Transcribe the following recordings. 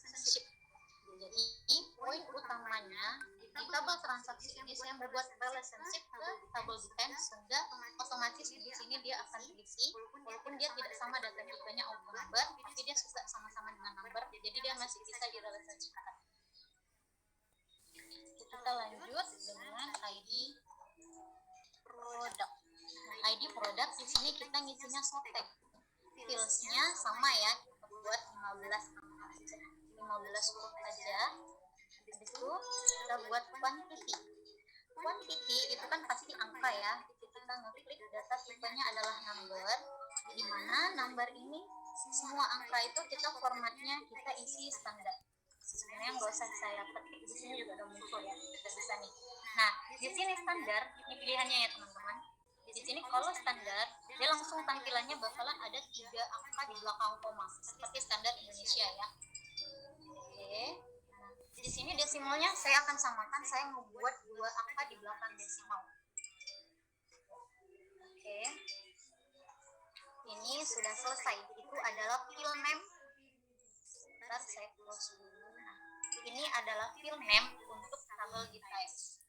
relationship. Jadi poin utamanya di tabel transaksi ini saya membuat relationship ke tabel detail sehingga otomatis di sini dia akan terisi walaupun dia tidak sama data tipenya auto number, tapi dia sudah sama-sama dengan number, jadi dia masih bisa di relationship. Kita lanjut dengan ID produk. Nah, ID produk di sini kita ngisinya sotek. Fields-nya sama ya, kita buat 15 huruf aja. Habis itu kita buat quantity. Quantity itu kan pasti angka ya. Kita ngeklik data tipenya adalah number, di mana number ini semua angka itu kita formatnya kita isi standar. Sebenarnya nggak usah saya ketik, di sini juga udah muncul ya, kita bisa nih. Nah, di sini standar, ini pilihannya ya teman-teman. Di sini kalau standar, dia langsung tampilannya bakalan ada 3 angka di belakang koma, seperti standar Indonesia ya. Oke. Nah, di sini desimalnya saya akan samakan, saya membuat 2 angka di belakang desimal. Oke. Ini sudah selesai. Itu adalah file name. Bentar, saya close dulu. Nah, ini adalah file name untuk tabel details.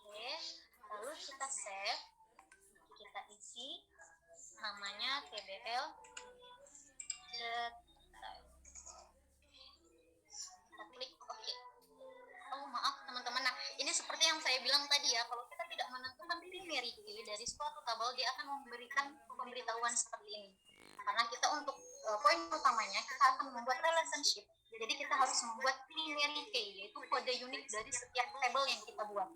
Oke, lalu kita save, kita isi namanya tbl detail. Kita klik OK. Oh maaf teman-teman, nah ini seperti yang saya bilang tadi ya, kalau kita tidak menentukan primary key dari suatu tabel, dia akan memberikan pemberitahuan seperti ini. Karena kita untuk poin utamanya kita akan membuat relationship, jadi kita harus membuat primary key, yaitu kode unik dari setiap tabel yang kita buat.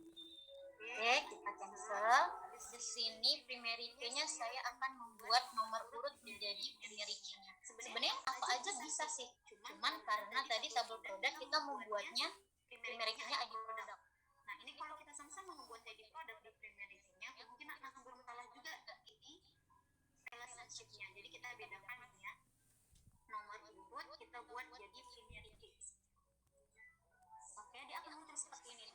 Oke, kita cancel. Di sini primary key-nya saya akan membuat nomor urut menjadi primary key-nya. Sebenarnya apa aja bisa sih, cuman karena tadi tabel produk kita membuatnya primary key-nya ID produk. Nah, ini kalau kita sama-sama membuat ID produk di primary key-nya, mungkin akan bermasalah juga di relationship-nya. Jadi kita bedakan ya. Nomor urut kita buat jadi primary key. Oke, dia akan muncul seperti ini.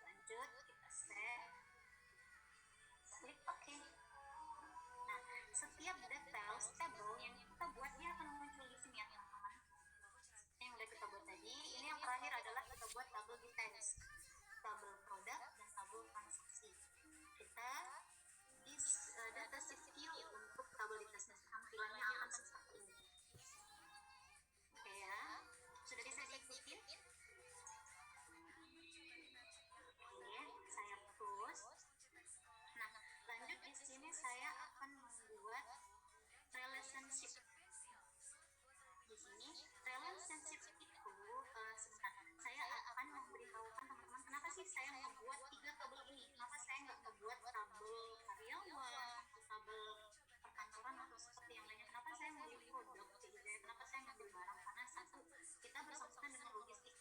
Lanjut, kita save. Klik OK. Nah, setiap details table yang kita buat dia akan muncul di sini ya teman-teman. Yang udah kita buat tadi, ini yang terakhir adalah kita buat tabel details, tabel produk dan tabel transaksi. Kita di data sheet view untuk tabel details, tampilannya akan seperti ini. Oke ya, sudah bisa diikuti? Oke, saya push. Nah, lanjut di sini saya akan membuat relationship. Di sini relationship itu sebentar, saya akan memberitahukan teman-teman kenapa sih saya membuat 3 tabel ini. Kenapa saya nggak membuat tabel karyawan, tabel perkantoran atau seperti yang lainnya. Kenapa saya memilih produk, kenapa saya ngambil barang, karena satu, kita bersangkutan dengan logistik.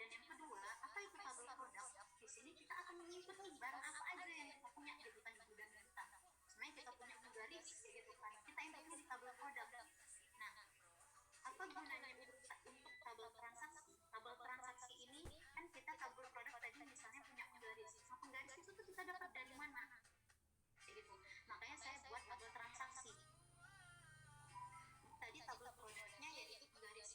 Dan yang kedua, apa itu tabel produk? Di sini kita akan menyebut nih barang apa aja yang kita punya di bukan di gudang kita. Sebenarnya kita punya garis gitu kan. Kita inputnya di tabel produk. Nah, apa gunanya untuk tabel transaksi? Tabel transaksi ini kan kita tabel produk tadi misalnya punya penggaris. Nah, penggaris itu tuh kita dapat dari mana? Gitu. Makanya saya buat tabel transaksi. Tadi tabel produknya yaitu penggaris.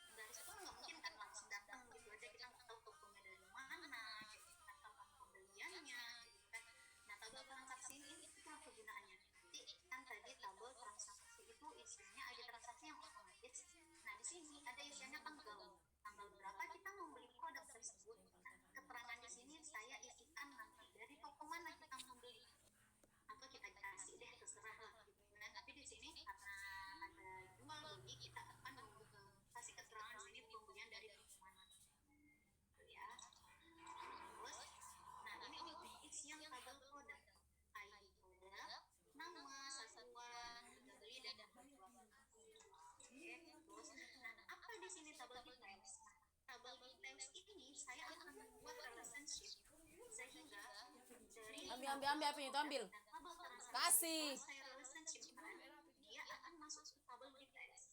Penggaris itu nggak mungkin kan langsung datang gitu aja, kita nggak tahu tokonya dari mana, gitu kan, kapan pembeliannya, gitu kan. Nah, tabel transaksi ini itu apa kegunaannya? Jadi kan tadi tabel transaksi itu isinya ada transaksi yang otomatis. Nah, di sini ada isinya tanggal berapa kita membeli produk tersebut. Nah, keterangan di sini saya isikan nanti dari toko mana kita membeli, atau kita kasih deh terserah lah gitu kan. Tapi di sini karena ada jual beli, kita akan kasih keterangan di sini pembelian dari toko mana ya. Terus, nah ini untuk isian tabel produk, ID produk, nama, satuan, harga beli dan penjual. Oke, terus, nah apa di sini tabel details? Tabel details ini saya akan membuat relationship sehingga dari ambil apa itu, ambil kasih dia akan masuk ke tabel details.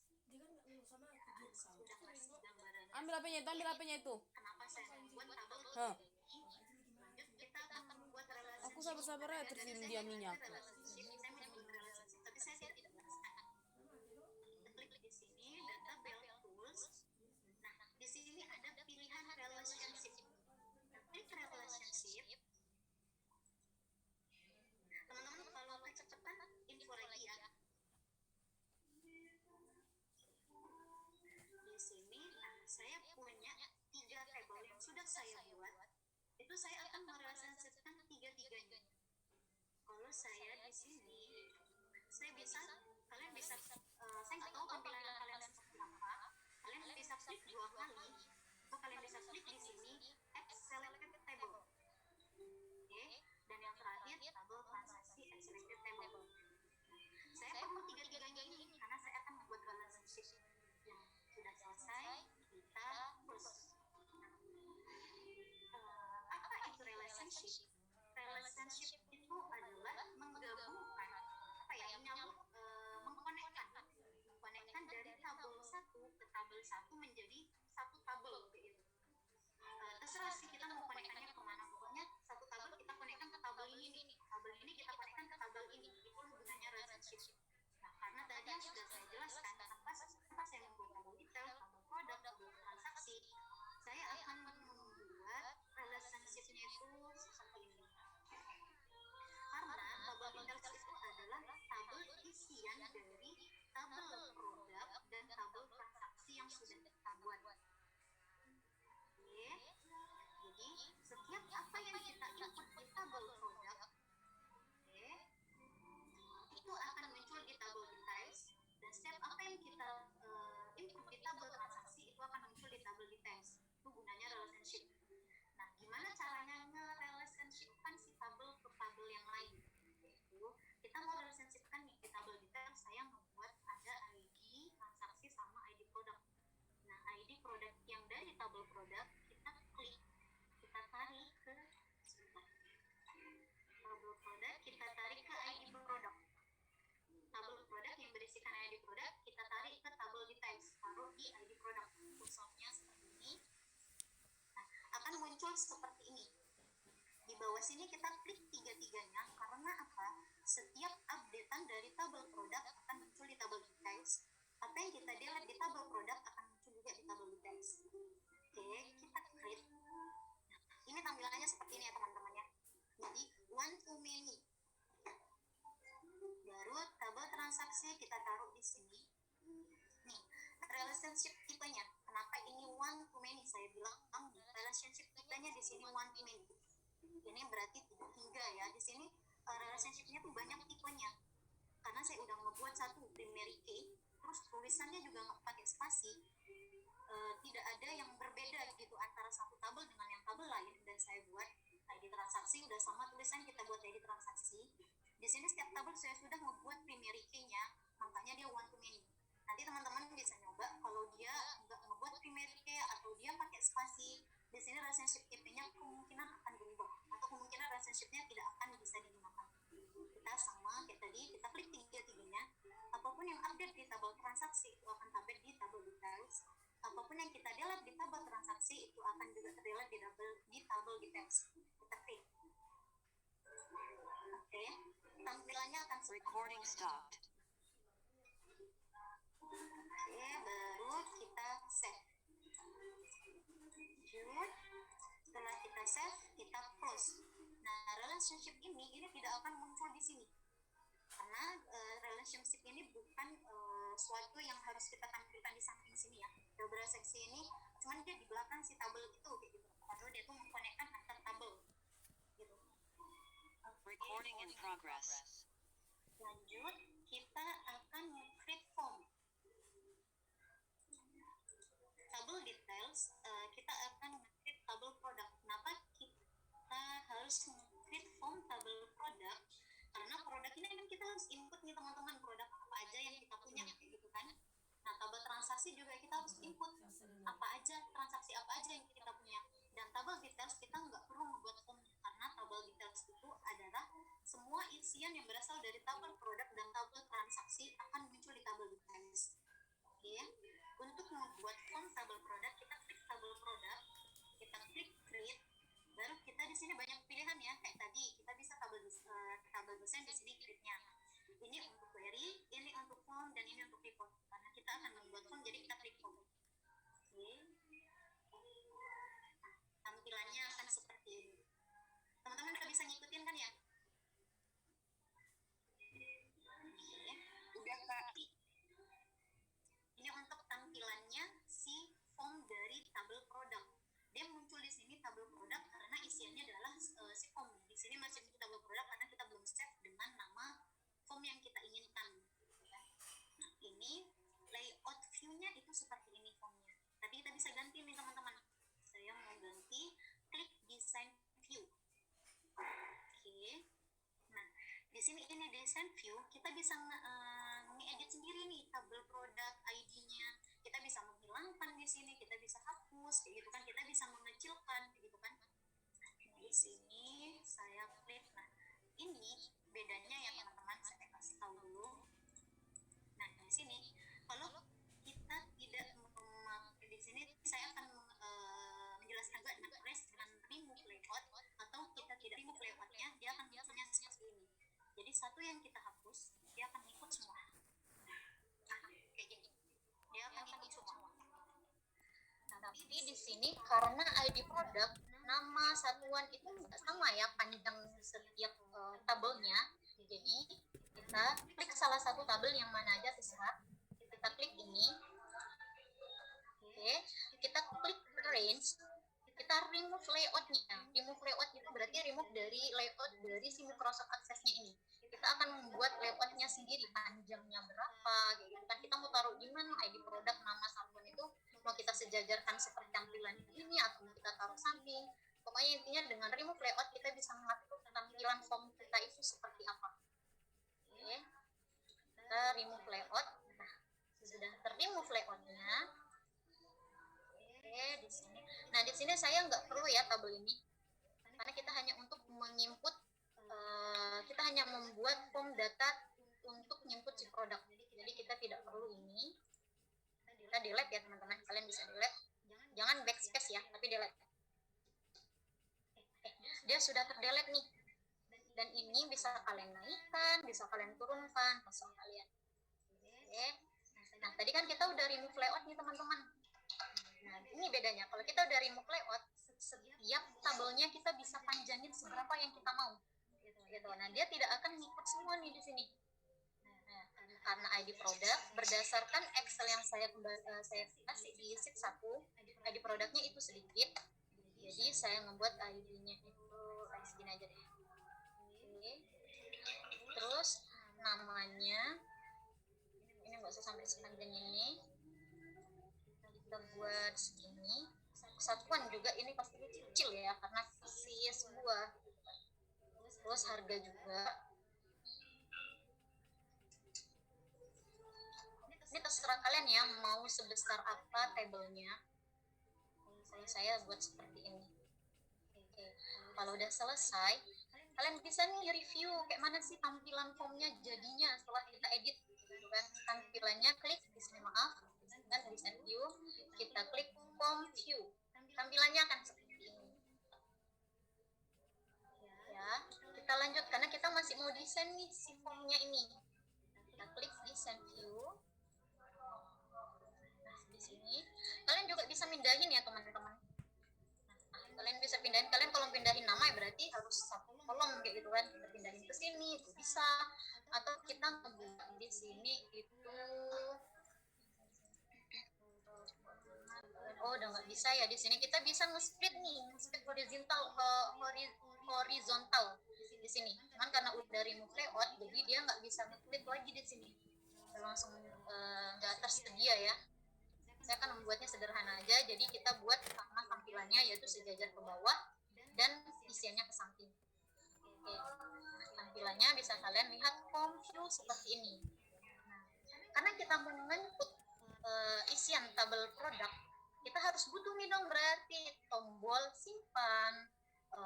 Ambil apanya itu. Kenapa saya membuat tabel ini? Lanjut kita akan membuat relationship. Aku sabar-sabar aja terus dia minyak. Saya membuat relationship, tapi saya tidak merasakan. Klik di sini data bel relationship. Klik relationship. Teman-teman kalau kecepatan info lagi ya. Di sini, saya punya 3 tabel yang sudah saya buat. Itu saya akan merelationshipkan tiga-tiganya. Kalau saya di sini, saya bisa, kalian bisa, saya nggak tahu tampilan kalian seperti apa. Kalian bisa klik 2 kali, atau kalian bisa klik di sini add selected table. Oke, dan yang terakhir tabel transaksi add selected table. Saya perlu tiga-tiganya ini karena saya akan membuat relationship yang sudah selesai. Kita push. Apa itu relationship? Relationship itu adalah menggabungkan mengkonekkan dari tabel 1 ke tabel 1 menjadi satu tabel gitu. Terserah sih kita mau konekkannya kemana, pokoknya satu tabel kita konekkan ke tabel ini, tabel ini kita konekkan ke tabel ini, itu gunanya relationship. Nah, karena tadi yang sudah saya jelaskan, apa saya membuat tabel detail, tabel produk, tabel transaksi, saya akan membuat relationship-nya itu seperti ini. Karena tabel detail itu adalah tabel isian dari tabel produk dan tabel transaksi yang sudah kita buat. Oke, jadi setiap apa yang kita input di tabel produk, itu akan muncul di tabel details, dan setiap apa yang kita input di tabel transaksi itu akan muncul di tabel details. Itu gunanya relationship. Nah, gimana caranya nge-relationshipkan si tabel ke tabel yang lain? Itu kita mau relationshipkan di tabel detail, saya membuat ada ID transaksi sama ID produk. Nah, ID produk yang dari tabel produk kita klik, kita tarik ke tabel produk, kita tarik ke ID produk. Tabel produk yang berisikan ID produk kita tarik ke tabel details, taruh di ID produk. Contohnya seperti ini. Nah, akan muncul seperti ini. Di bawah sini kita klik tiga-tiganya karena apa? Setiap updatean dari tabel produk akan muncul di tabel details. Apa yang kita delete di tabel produk akan muncul juga di tabel details. Oke, kita klik. Nah, ini tampilannya seperti ini ya teman-teman ya. Jadi one to many. Baru tabel transaksi kita taruh di sini. Nih, relationship tipenya. Kenapa ini one to many? Saya bilang relationship tipenya di sini one to many. Ini berarti 3 ya. Di sini relationship-nya tuh banyak tipenya. Karena saya udah ngebuat satu primary key, terus tulisannya juga nggak pakai spasi. Tidak ada yang berbeda gitu antara satu tabel dengan yang tabel lain, dan saya buat ID transaksi udah sama tulisan, kita buat ID transaksi. Di sini setiap tabel saya sudah ngebuat primary key-nya, makanya dia one to many. Nanti teman-teman bisa nyoba kalau dia nggak ngebuat primary key atau dia pakai spasi, di sini relationship key-nya kemungkinan akan berubah atau kemungkinan relationship-nya tidak akan bisa digunakan. Kita sama kayak tadi, kita klik tiga-tiganya. Apapun yang update di tabel transaksi itu akan update di tabel details. Apapun yang kita delete di tabel transaksi itu akan juga terdelete di tabel details. Kita klik. Oke, tampilannya akan Recording stopped. Oke, baru kita save. Lanjut. Setelah kita save, kita close. Nah, relationship ini tidak akan muncul di sini. Karena relationship ini bukan suatu yang harus kita tampilkan di samping sini ya. Beberapa seksi ini cuman dia di belakang si tabel itu gitu. Lalu dia tuh mengkonekkan antar tabel gitu. Recording in progress. Lanjut, kita akan create form. Tabel details, kita akan create tabel produk. Kenapa kita harus create form tabel produk? Karena produk ini kan kita harus input nih teman-teman, produk apa aja yang kita punya gitu kan. Nah, tabel transaksi juga kita harus input apa aja, transaksi apa aja yang kita punya. Dan tabel details kita nggak perlu membuat form, karena tabel details itu adalah semua isian yang berasal dari tabel produk dan tabel transaksi akan muncul di tabel details. Oke, untuk membuat form tabel produk, kita klik tabel produk, kita klik create, baru kita di sini banyak pilihan ya, kayak tadi kita bisa tabel desain di sini create-nya. Ini untuk query, ini untuk form, dan ini untuk report. Karena kita akan membuat form, jadi kita klik form. Oke. sini masih table product karena kita belum save dengan nama form yang kita inginkan. Nah, ini layout view-nya itu seperti ini formnya. Tapi kita bisa ganti nih teman-teman. Saya mau ganti, klik design view. Oke. Nah, di sini ini design view, kita bisa nge-edit sendiri nih tabel produk ID-nya. Kita bisa menghilangkan di sini, kita bisa hapus, kayak gitu kan. Kita bisa mengecilkan, kayak gitu kan. Nah, di sini saya klik. Nah, ini bedanya ya teman-teman, saya kasih tahu dulu. Nah, di sini kalau kita tidak memakai di sini, saya akan menjelaskan juga dengan remove layout, atau kita tidak remove layoutnya, dia akan munculnya seperti ini. Jadi satu yang kita hapus, dia akan ikut semua. Nah, kayak gini. Dia akan ikut semua. Tapi di sini karena ID produk, nama satuan itu nggak sama ya panjang setiap tabelnya. Jadi kita klik salah satu tabel yang mana aja terserah. Kita klik ini. Oke, kita klik range. Kita remove layoutnya. Remove layout itu berarti remove dari layout dari si Microsoft Access-nya ini. Kita akan membuat layoutnya sendiri, panjangnya berapa, gitu kan. Kita mau taruh di mana ID produk, nama satuan itu mau kita sejajarkan seperti tampilan ini atau mau kita taruh samping. Pokoknya intinya dengan remove layout kita bisa mengatur tampilan form kita itu seperti apa. Oke, kita remove layout. Nah, sudah ter-remove layoutnya. Oke, di sini. Nah, di sini saya nggak perlu ya tabel ini, karena kita hanya untuk menginput, kita hanya membuat form data untuk menginput si produk. Jadi kita tidak perlu ini. Kita delete ya teman-teman, kalian bisa delete. Jangan backspace ya, tapi delete. Dia sudah terdelete nih. Dan ini bisa kalian naikkan, bisa kalian turunkan, terserah kalian. Oke. Nah, tadi kan kita udah remove layout nih teman-teman. Nah, ini bedanya. Kalau kita udah remove layout, setiap tabelnya kita bisa panjangin seberapa yang kita mau. Gitu. Nah, dia tidak akan ngikut semua nih di sini. Nah, karena ID produk berdasarkan Excel yang saya kasih di sheet 1, ID produknya itu sedikit. Jadi saya membuat ID-nya itu segini aja deh. Oke. Terus namanya ini nggak usah sampai sepanjang ini. Kita buat segini. Satuan juga ini pasti kecil ya karena pieces buah. Terus harga juga. Ini terserah kalian ya mau sebesar apa tabelnya. Kalau saya buat seperti ini. Oke. Kalau udah selesai, kalian bisa nih review kayak mana sih tampilan formnya jadinya setelah kita edit. Kan tampilannya klik di sini, maaf, kan design view, kita klik form view. Tampilannya akan seperti ini. Ya, kita lanjut karena kita masih mau desain nih si formnya ini. Kita klik design view. Nah, di sini kalian juga bisa pindahin ya teman-teman. Nah, kalian bisa pindahin. Kalian kalau pindahin nama ya berarti harus satu kolom kayak gitu kan. Kita pindahin ke sini itu bisa. Atau kita ngebuat di sini itu. Oh, udah nggak bisa ya di sini. Kita bisa nge-split nih, nge-split horizontal di sini. Cuman karena udah remove layout, jadi dia nggak bisa nge-split lagi di sini. Langsung nggak tersedia ya. Saya akan membuatnya sederhana aja. Jadi kita buat sama tampilannya yaitu sejajar ke bawah dan isiannya ke samping. Oke. Nah, tampilannya bisa kalian lihat form view seperti ini. Nah, karena kita mau menginput isian tabel produk, kita harus butuh nih dong berarti tombol simpan,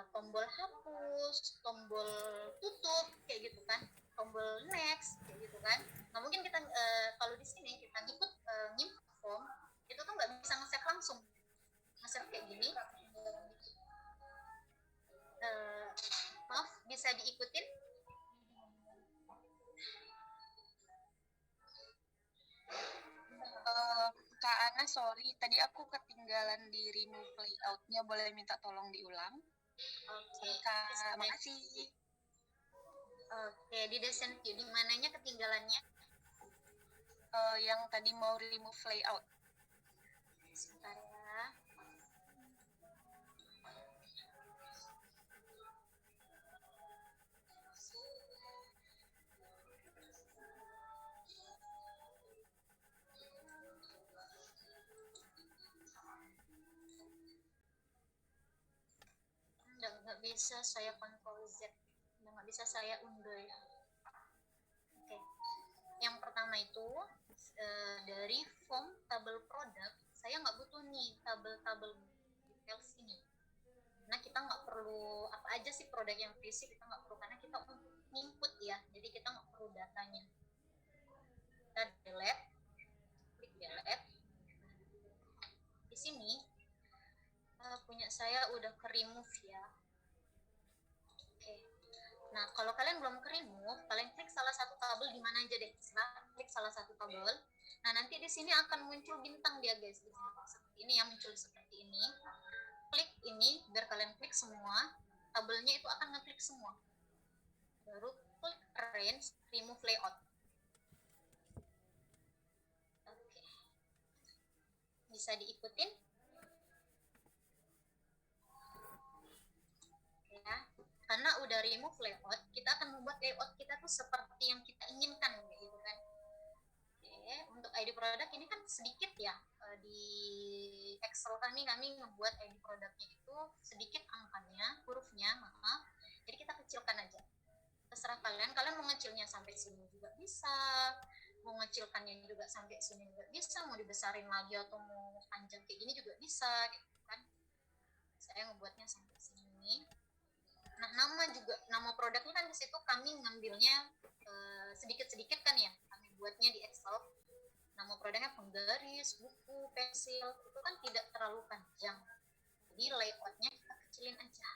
tombol hapus, tombol tutup kayak gitu kan, tombol next kayak gitu kan. Nah, mungkin kita kalau di sini kita ngikut form itu tuh nggak bisa nge-save langsung, nge-save kayak gini. Maaf, bisa diikutin. Kak Ana, sorry, tadi aku ketinggalan di remove layout-nya, boleh minta tolong diulang? Oke, Kak, makasih. Oke, di desain view di mananya ketinggalannya? Yang tadi mau remove layout. Sebentar ya. bisa saya Ctrl Z, udah nggak bisa saya undo ya. Oke, yang pertama itu dari form tabel produk, saya nggak butuh nih tabel-tabel details ini. Nah, kita nggak perlu apa aja sih produk yang fisik, kita nggak perlu karena kita untuk input ya, jadi kita nggak perlu datanya. Kita delete, klik delete. Di sini punya saya udah ke remove ya. Oke. Nah, kalau kalian belum ke remove, kalian klik salah satu tabel di mana aja deh. Silahkan klik salah satu tabel. Nah, nanti di sini akan muncul bintang dia guys. Di sini seperti ini ya, muncul seperti ini. Klik ini biar kalian klik semua. Tabelnya itu akan ngeklik semua. Baru klik arrange, remove layout. Oke. Bisa diikutin? Ya, karena udah remove layout, kita akan membuat layout kita tuh seperti yang kita inginkan gitu kan. Oke, untuk ID produk ini kan sedikit ya, di Excel kami ngebuat ID produknya itu sedikit angkanya, hurufnya, maaf. Jadi kita kecilkan aja. Terserah kalian mau ngecilnya sampai sini juga bisa, mau ngecilkannya juga sampai sini juga bisa, mau dibesarin lagi atau mau panjang kayak gini juga bisa gitu kan. Saya ngebuatnya sampai sini. Nah, nama produknya kan di situ kami ngambilnya sedikit-sedikit kan ya, kami buatnya di Excel. Nama produknya penggaris, buku, pensil, itu kan tidak terlalu panjang. Jadi layoutnya kita kecilin aja.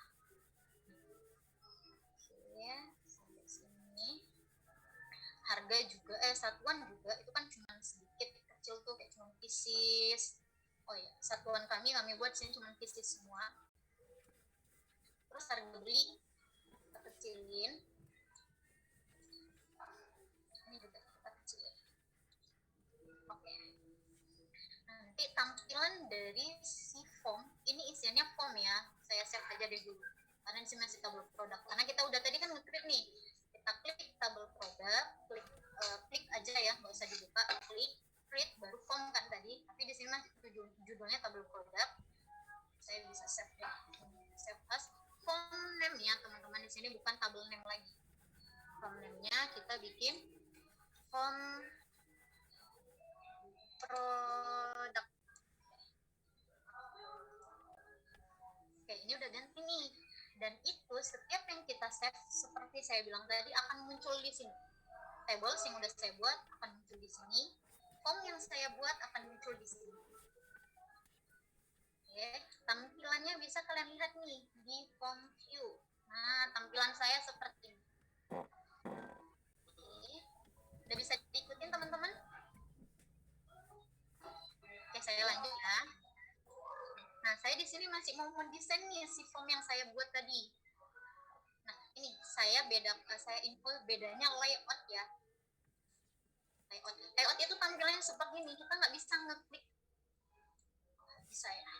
Oke, sampai sini. Harga juga, satuan juga itu kan cuma sedikit kecil tuh, kayak cuma pieces. Oh ya, satuan kami buat sini cuma pieces semua. Terus harga beli kita kecilin, ini juga kita kecilin. Oke, nanti tampilan dari si form ini isiannya form ya, saya save aja deh dulu karena ini masih tabel produk, karena kita udah tadi kan nge-create nih, kita klik tabel produk, klik aja ya, nggak usah dibuka, klik create baru form kan tadi, tapi di sini masih judulnya tabel produk. Saya bisa save ya, save as form name-nya teman-teman. Di sini bukan tabel name lagi. Form name-nya kita bikin form produk. Oke, ini udah ganti nih. Dan itu setiap yang kita save seperti saya bilang tadi akan muncul di sini. Table yang udah saya buat akan muncul di sini. Form yang saya buat akan muncul di sini. Oke, tampilannya bisa kalian lihat nih di form view. Nah, tampilan saya seperti ini. Oke, udah bisa diikutin teman-teman? Oke, saya lanjut ya. Nah, saya di sini masih mau mendesain nih si form yang saya buat tadi. Nah, ini saya info bedanya layout ya. Layout itu tampilannya seperti ini. Kita nggak bisa ngeklik. Bisa ya.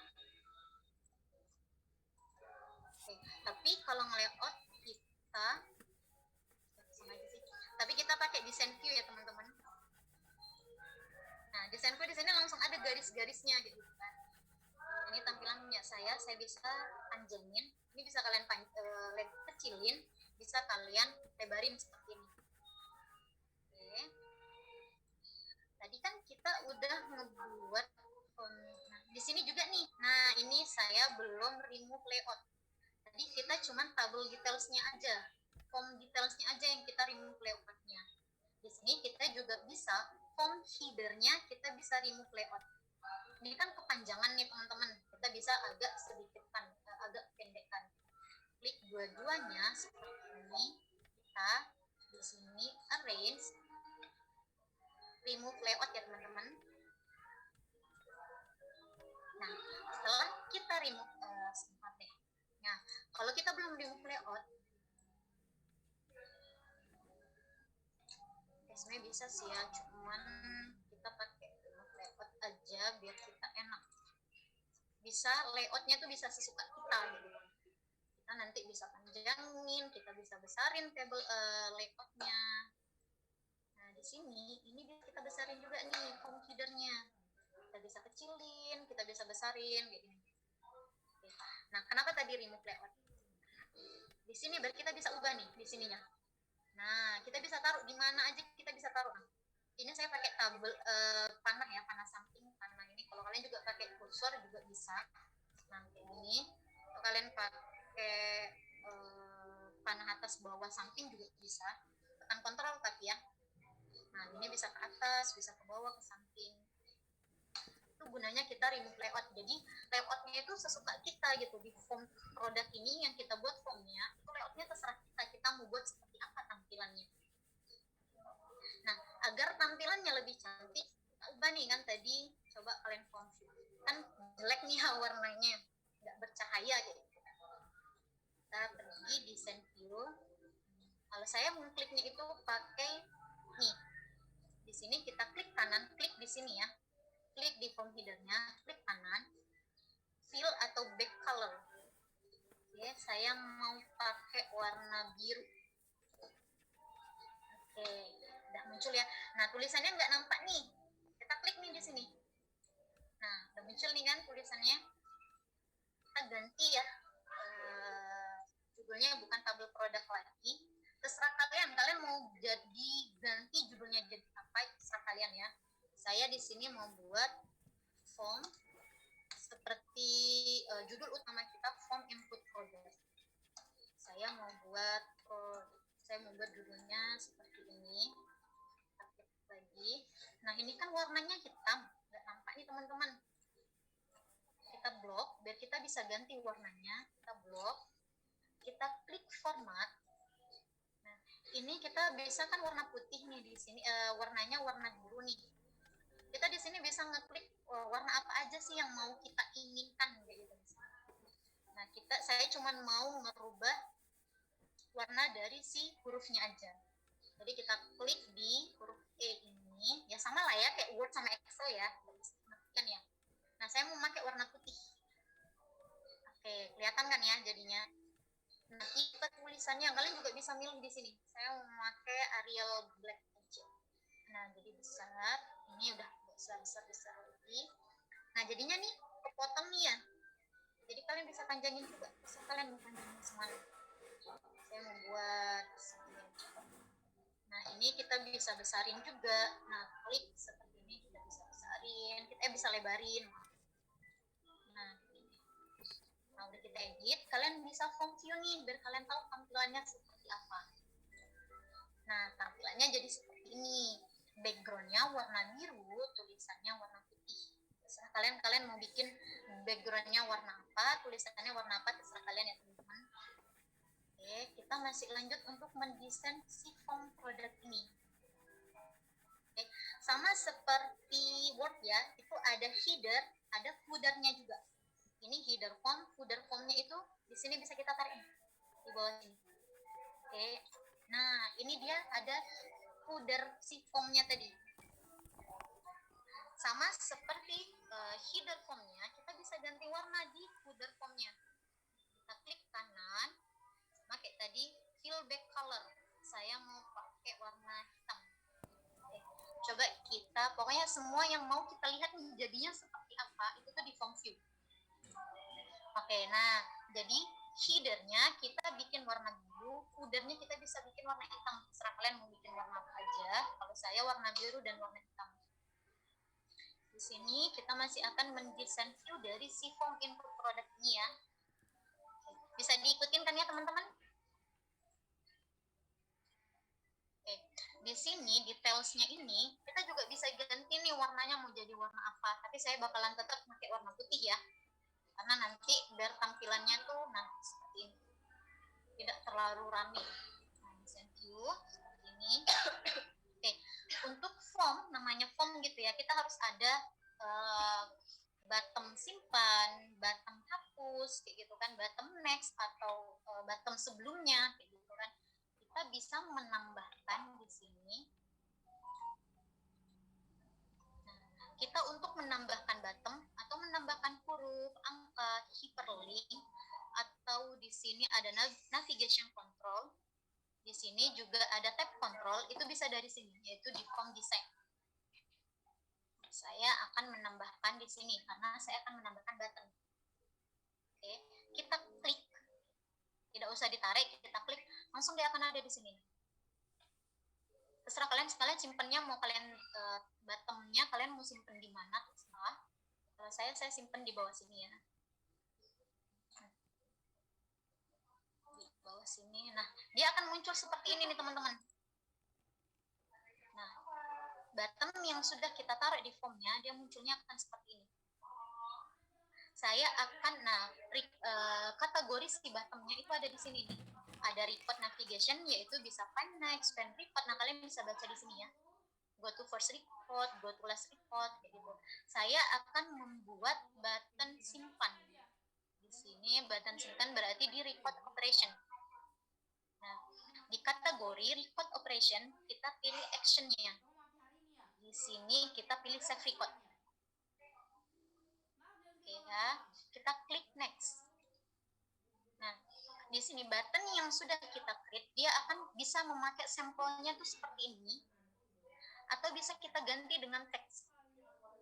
Oke, tapi kalau nge-layout kita sama aja sih. Tapi kita pakai design view ya teman-teman. Nah, design view di sini langsung ada garis-garisnya gitu kan. Ini tampilan punya saya bisa panjangin. Ini bisa kalian kecilin, bisa kalian lebarin seperti ini. Oke. Tadi kan kita udah ngebuat nah, di sini juga nih. Nah, ini saya belum remove layout. Tadi kita cuma tabel detailsnya aja, form detailsnya aja yang kita remove layoutnya. Di sini kita juga bisa form headernya kita bisa remove layout. Ini kan kepanjangan nih teman-teman, kita bisa agak sedikitkan, agak pendekkan. Klik dua-duanya seperti ini, kita di sini arrange, remove layout ya teman-teman. Nah, setelah kita remove, sebentar deh. Nah, kalau kita belum remove layout, sebenarnya bisa sih ya, cuman kita pakai remove layout aja biar kita enak. Bisa layoutnya tuh bisa sesuka kita gitu. Kita nanti bisa panjangin, kita bisa besarin table layoutnya. Nah, di sini ini kita besarin juga nih form headernya. Kita bisa kecilin, kita bisa besarin kayak gini. Nah, kenapa tadi remove layout? Di sini biar kita bisa ubah nih di sininya. Nah, kita bisa taruh di mana aja kita bisa taruh. Ini saya pakai tabel panah ya, panah samping, panah ini. Kalau kalian juga pakai kursor juga bisa. Nanti ini, kalau kalian pakai panah atas bawah samping juga bisa. Tekan kontrol tapi ya. Nah, ini bisa ke atas, bisa ke bawah, ke samping. Itu gunanya kita remove layout. Jadi layoutnya itu sesuka kita gitu. Di form produk ini yang kita buat formnya, itu layoutnya terserah kita mau buat seperti apa tampilannya. Nah, agar tampilannya lebih cantik, ubah nih kan tadi, coba kalian config. Kan jelek nih ya warnanya, nggak bercahaya gitu. Kita pergi design view. Kalau saya mengkliknya itu pakai nih. Di sini kita klik kanan, klik di sini ya. Klik di form headernya, klik kanan, fill atau back color. Oke, saya mau pakai warna biru. Oke, udah muncul ya. Nah, tulisannya nggak nampak nih. Kita klik nih di sini. Nah, udah muncul nih kan tulisannya. Kita ganti ya. Judulnya bukan tabel produk lagi. Terserah kalian mau jadi ganti judulnya jadi apa, terserah kalian ya. Saya di sini mau buat form seperti judul utama kita form input product. Saya mau buat judulnya seperti ini. Pakai lagi. Nah, ini kan warnanya hitam, nggak nampak nih teman-teman. Kita blok biar kita bisa ganti warnanya. Kita blok. Kita klik format. Nah, ini kita bisa kan warna putih nih di sini, warnanya warna biru nih. Kita di sini bisa ngeklik warna apa aja sih yang mau kita inginkan gitu. Nah, saya cuma mau merubah warna dari si hurufnya aja. Jadi kita klik di huruf E ini, ya sama lah ya kayak Word sama Excel ya, kan ya. Nah, saya mau pakai warna putih. Oke, kelihatan kan ya jadinya. Nah, tipe tulisannya kalian juga bisa milih di sini. Saya mau pakai Arial Black aja. Nah, jadi besar. Ini udah besar lagi. Nah, jadinya nih kepotong nih ya. Jadi kalian bisa panjangin juga. Bisa kalian mau panjangin semuanya. Saya mau buat segini. Nah, ini kita bisa besarin juga. Nah, klik seperti ini kita bisa besarin. Kita bisa lebarin. Nah, udah kita edit, kalian bisa form view nih biar kalian tahu tampilannya seperti apa. Nah, tampilannya jadi seperti ini. Backgroundnya warna biru, tulisannya warna putih. Terserah kalian mau bikin backgroundnya warna apa, tulisannya warna apa, terserah kalian ya teman-teman. Oke, kita masih lanjut untuk mendesain si form produk ini. Oke, sama seperti Word ya, itu ada header, ada footernya juga. Ini header form, footer formnya itu di sini bisa kita tarik di bawah sini. Oke, nah ini dia ada footer si formnya tadi. Sama seperti header formnya, kita bisa ganti warna di footer formnya. Kita klik kanan, pakai tadi fill back color. Saya mau pakai warna hitam. Oke, coba kita, pokoknya semua yang mau kita lihat jadinya seperti apa, itu tuh di form view. Oke, nah jadi headernya kita bikin warna biru, footernya kita bisa bikin warna hitam. Terserah kalian mau bikin warna apa aja. Kalau saya warna biru dan warna hitam. Di sini kita masih akan mendesain view dari si form input product ini ya. Bisa diikutin kan ya teman-teman? Oke, di sini detailsnya ini kita juga bisa ganti nih warnanya mau jadi warna apa. Tapi saya bakalan tetap pakai warna putih ya. Karena nanti biar tampilannya tuh seperti ini, tidak terlalu rame. Nah, desain view seperti ini. Oke, untuk form, namanya form gitu ya, kita harus ada bottom simpan, bottom hapus, kayak gitu kan, bottom next atau bottom sebelumnya, kayak gitu kan. Kita bisa menambahkan di sini. Kita untuk menambahkan bottom atau menambahkan huruf, angka, hyperlink, atau di sini ada navigation control. Di sini juga ada tab control, itu bisa dari sini, yaitu di form design. Saya akan menambahkan di sini karena saya akan menambahkan button. Oke, kita klik. Tidak nggak usah ditarik, kita klik langsung dia akan ada di sini. Terserah kalian simpennya mau kalian bottomnya kalian mau simpen di mana terserah. Kalau saya simpen di bawah sini ya, di bawah sini. Nah dia akan muncul seperti ini nih teman-teman. Nah bottom yang sudah kita taruh di formnya dia munculnya akan seperti ini. Saya akan kategori si bottomnya itu ada di sini nih. Ada report navigation yaitu bisa find next, find report. Nah kalian bisa baca di sini ya. Go to first report, go to last report kayak gitu. Saya akan membuat button simpan. Di sini button simpan berarti di report operation. Nah, di kategori report operation kita pilih actionnya. Di sini kita pilih save record. Oke ya, kita klik next. Nah, di sini button yang sudah kita create dia akan bisa memakai sampelnya tuh seperti ini, atau bisa kita ganti dengan teks.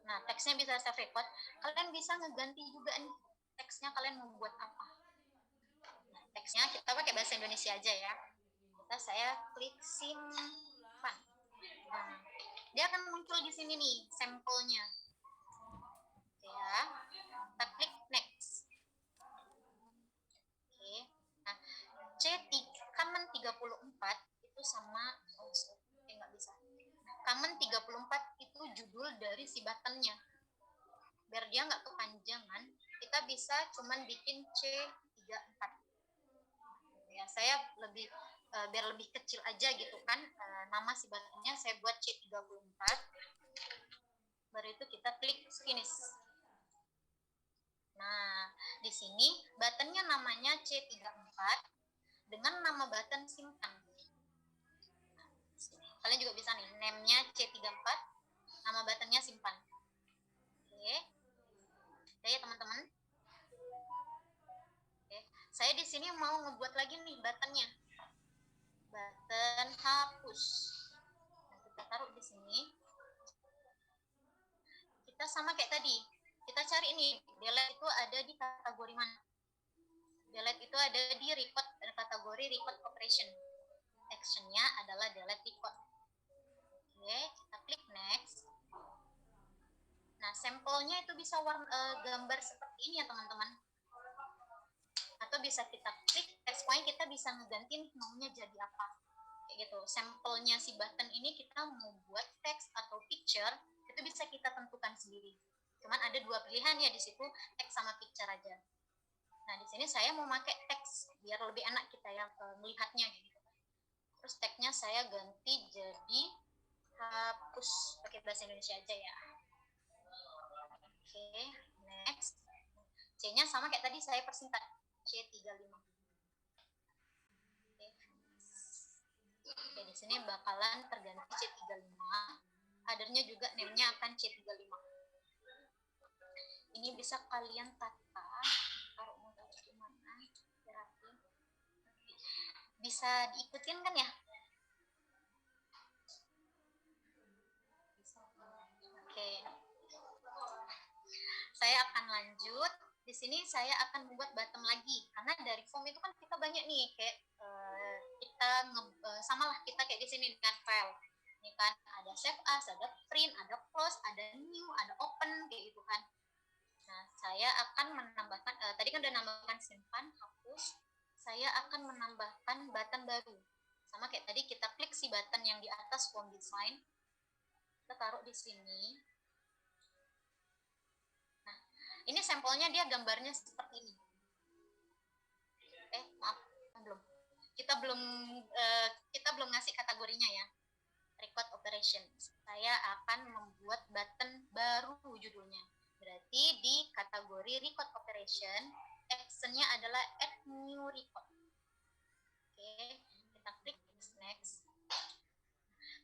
Nah, teksnya bisa save record. Kalian bisa ngeganti juga nih teksnya kalian mau buat apa. Nah, teksnya kita pakai bahasa Indonesia aja ya. Saya klik simpan. Nah, dia akan muncul di sini nih sampelnya. Oke ya, kita klik next. Oke, nah command 34 itu sama nggak bisa. Command 34 itu judul dari si buttonnya. Biar dia nggak kepanjangan, kita bisa cuman bikin C34. Ya, saya lebih biar lebih kecil aja gitu kan, nama si buttonnya saya buat C34. Baru itu kita klik finish. Nah, di sini buttonnya namanya C34 dengan nama button simpan. Kalian juga bisa nih, name-nya C34, nama buttonnya simpan. Oke. Oke ya teman-teman. Oke. Saya di sini mau ngebuat lagi nih buttonnya. Button hapus. Nah, kita taruh di sini. Kita sama kayak tadi. Kita cari nih, delete itu ada di kategori mana? Delete itu ada di report kategori report operation. Actionnya adalah delete report. Oke, kita klik next. Nah, sampelnya itu bisa gambar seperti ini ya teman-teman. Atau bisa kita klik text point, kita bisa ngeganti maunya jadi apa. Kayak gitu. Sampelnya si button ini kita mau buat teks atau picture, itu bisa kita tentukan sendiri. Cuman ada dua pilihan ya di situ, teks sama picture aja. Nah, di sini saya mau pakai teks biar lebih enak kita yang melihatnya gitu. Terus teksnya saya ganti jadi hapus, pakai bahasa Indonesia aja ya. Oke, next. C-nya sama kayak tadi saya persingkat C35. Oke, di sini bakalan terganti C35. Othernya juga name-nya akan C35. Ini bisa kalian tata, taruh di mana, rapi. Bisa diikutin kan ya? Bisa. Oke. Saya akan lanjut. Di sini saya akan membuat bottom lagi karena dari form itu kan kita banyak nih kayak kita samalah kita kayak di sini dengan file. Ini kan ada save as, ada print, ada close, ada new, ada open kayak gitu kan. Nah, saya akan menambahkan tadi kan udah nambahkan simpan, hapus. Saya akan menambahkan button baru. Sama kayak tadi kita klik si button yang di atas form design. Kita taruh di sini. Ini sampelnya dia gambarnya seperti ini. Maaf, belum. Kita belum ngasih kategorinya ya. Record operation. Saya akan membuat button baru judulnya. Berarti di kategori record operation, actionnya adalah add new record. Oke, kita klik next.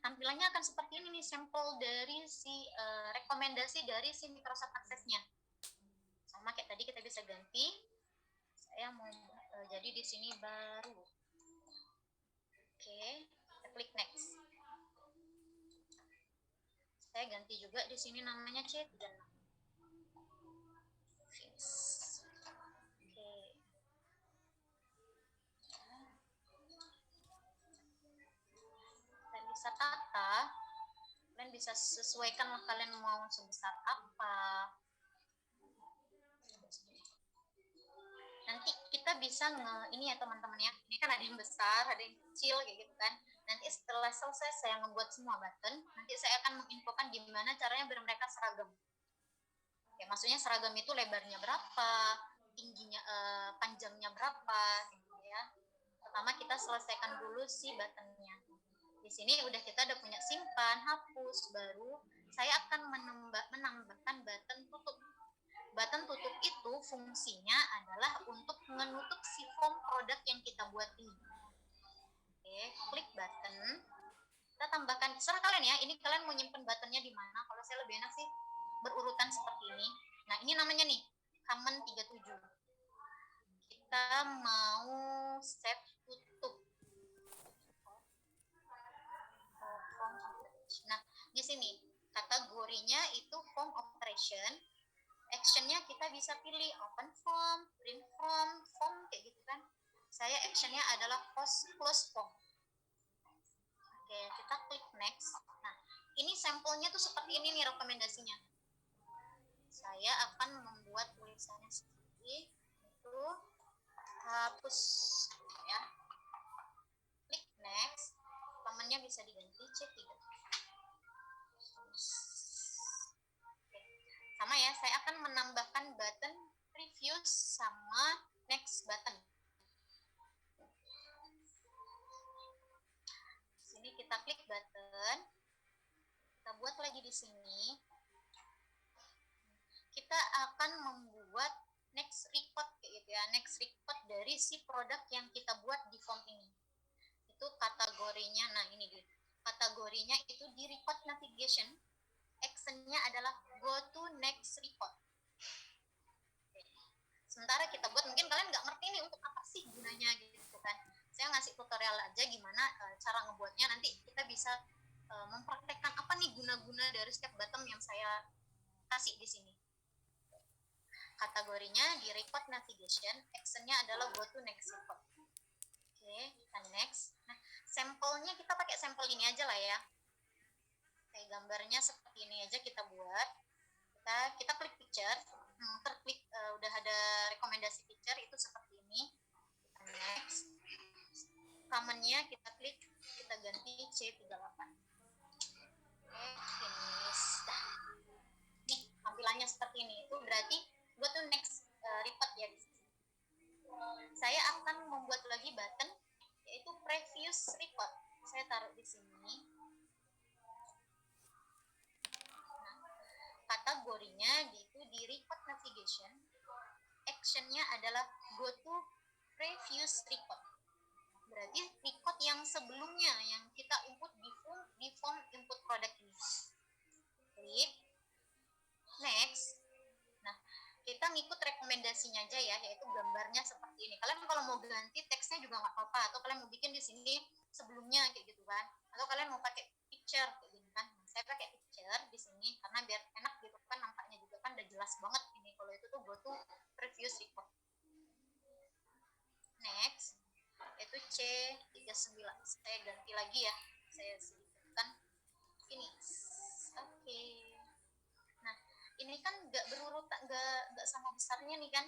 Tampilannya akan seperti ini nih, sampel dari si rekomendasi dari si Microsoft Access-nya. Sama kayak tadi kita bisa ganti. Saya mau jadi di sini baru. Oke, kita klik next. Saya ganti juga di sini namanya C36. Finish. Oke. sesuaikan lah kalian mau sebesar apa. Nanti kita bisa ini ya teman-teman ya, ini kan ada yang besar, ada yang kecil kayak gitu kan. Nanti setelah selesai saya ngebuat semua button, nanti saya akan menginfokan gimana caranya biar mereka seragam. Ya maksudnya seragam itu lebarnya berapa, tingginya, panjangnya berapa, gitu ya. Pertama kita selesaikan dulu si buttonnya. Di sini udah kita udah punya simpan, hapus, baru saya akan menambahkan button tutup. Button tutup itu fungsinya adalah untuk menutup si form produk yang kita buat ini. Oke, klik button. Kita tambahkan, serah kalian ya, ini kalian mau nyimpen buttonnya di mana. Kalau saya lebih enak sih berurutan seperti ini. Nah, ini namanya nih, common 37. Kita mau save tutup. Nah, di sini kategorinya itu form operation. Actionnya kita bisa pilih open form, print form kayak gitu kan. Saya actionnya adalah close form. Oke, kita klik next. Nah, ini sampelnya tuh seperti ini nih rekomendasinya. Saya akan membuat tulisannya seperti itu. Hapus ya. Klik next. Komennya bisa diganti C3. Sama ya, saya akan menambahkan button preview sama next button. Sini kita klik button, kita buat lagi di sini. Kita akan membuat next report kayak gitu ya, next report dari si produk yang kita buat di form ini. Itu kategorinya, nah ini dia. Kategorinya itu di report navigation. Actionnya adalah go to next report. Sementara kita buat, mungkin kalian nggak ngerti nih untuk apa sih gunanya gitu kan. Saya ngasih tutorial aja gimana cara ngebuatnya, nanti kita bisa mempraktekkan apa nih guna-guna dari setiap button yang saya kasih di sini. Kategorinya di report navigation, actionnya adalah go to next report. Oke, kita next. Nah, sampelnya kita pakai sampel ini aja lah ya. Kayak gambarnya seperti ini aja kita buat. Kita klik picture, terklik udah ada rekomendasi picture itu seperti ini. Kita next. Commonnya kita klik, kita ganti C38. Oke, finish. Dah. Nih, tampilannya seperti ini. Itu berarti go to next report ya. Saya akan membuat lagi button yaitu previous report. Saya taruh di sini. Kategorinya itu di report navigation, actionnya adalah go to previous report. Berarti report yang sebelumnya yang kita input di form input produk ini. Klik next. Nah, kita ngikut rekomendasinya aja ya, yaitu gambarnya seperti ini. Kalian kalau mau ganti teksnya juga nggak apa-apa, atau kalian mau bikin di sini sebelumnya kayak gitu kan, atau kalian mau pakai picture kayak gitu kan. Saya pakai picture di sini karena biar enak gitu kan, nampaknya juga kan udah jelas banget ini. Kalau itu tuh go to previous report. Next, itu C39. Saya ganti lagi ya, saya sedikitkan ini. Oke. Nah, ini kan nggak berurutan, nggak sama besarnya nih kan.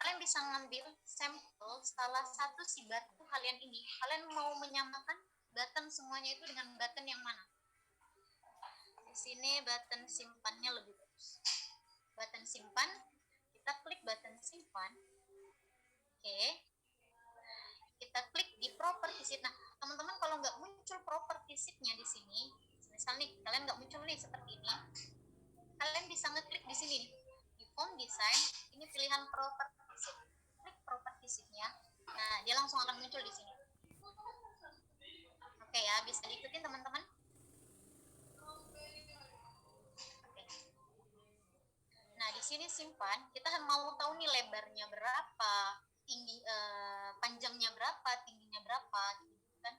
Kalian bisa ngambil sampel salah satu si batu kalian ini. Kalian mau menyamakan button semuanya itu dengan button yang mana? Di sini button simpannya lebih bagus. Button simpan, kita klik button simpan. Oke. Kita klik di property sheet. Nah, teman-teman kalau nggak muncul property sheet-nya di sini, misal nih kalian nggak muncul nih seperti ini, kalian bisa ngeklik di sini di font design, ini pilihan property sheet. Klik property sheet-nya. Nah, dia langsung akan muncul di sini. Oke ya, bisa diikutin teman-teman. Oke. Nah, di sini simpan, kita mau tahu nih lebarnya berapa, tinggi, panjangnya berapa, tingginya berapa, gitu kan.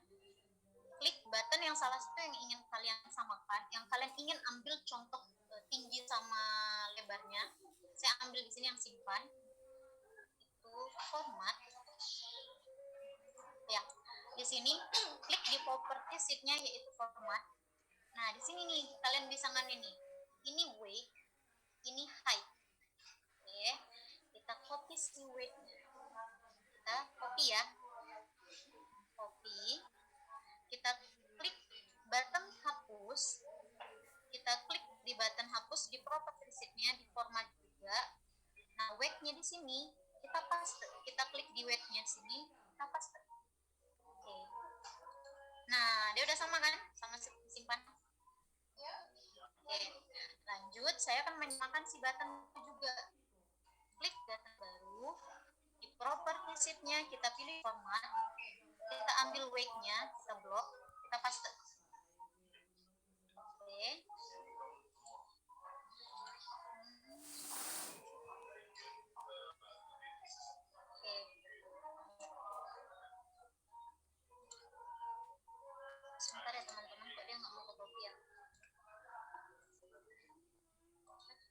Klik button yang salah satu yang ingin kalian samakan, yang kalian ingin ambil contoh tinggi sama lebarnya. Saya ambil di sini yang simpan. Itu format. Ya, di sini klik di property sheet-nya yaitu format. Nah, di sini nih kalian bisa nganin nih. Ini weight, ini height. Oke. Kita copy si weight-nya. Kita copy ya. Copy. Kita klik button hapus. Kita klik di button hapus di property sheet-nya, di format juga. Nah, weight-nya di sini kita paste. Kita klik di weight-nya sini, kita paste. Oke. Nah, dia udah sama kan? Sama simpan. Oke. Lanjut, saya akan menyamakan si button juga. Klik button baru. Di property sheet-nya kita pilih format. Kita ambil weight-nya, kita blok, kita paste. Oke. Oke. Sebentar ya teman-teman, kok dia nggak mau fotokopi ya.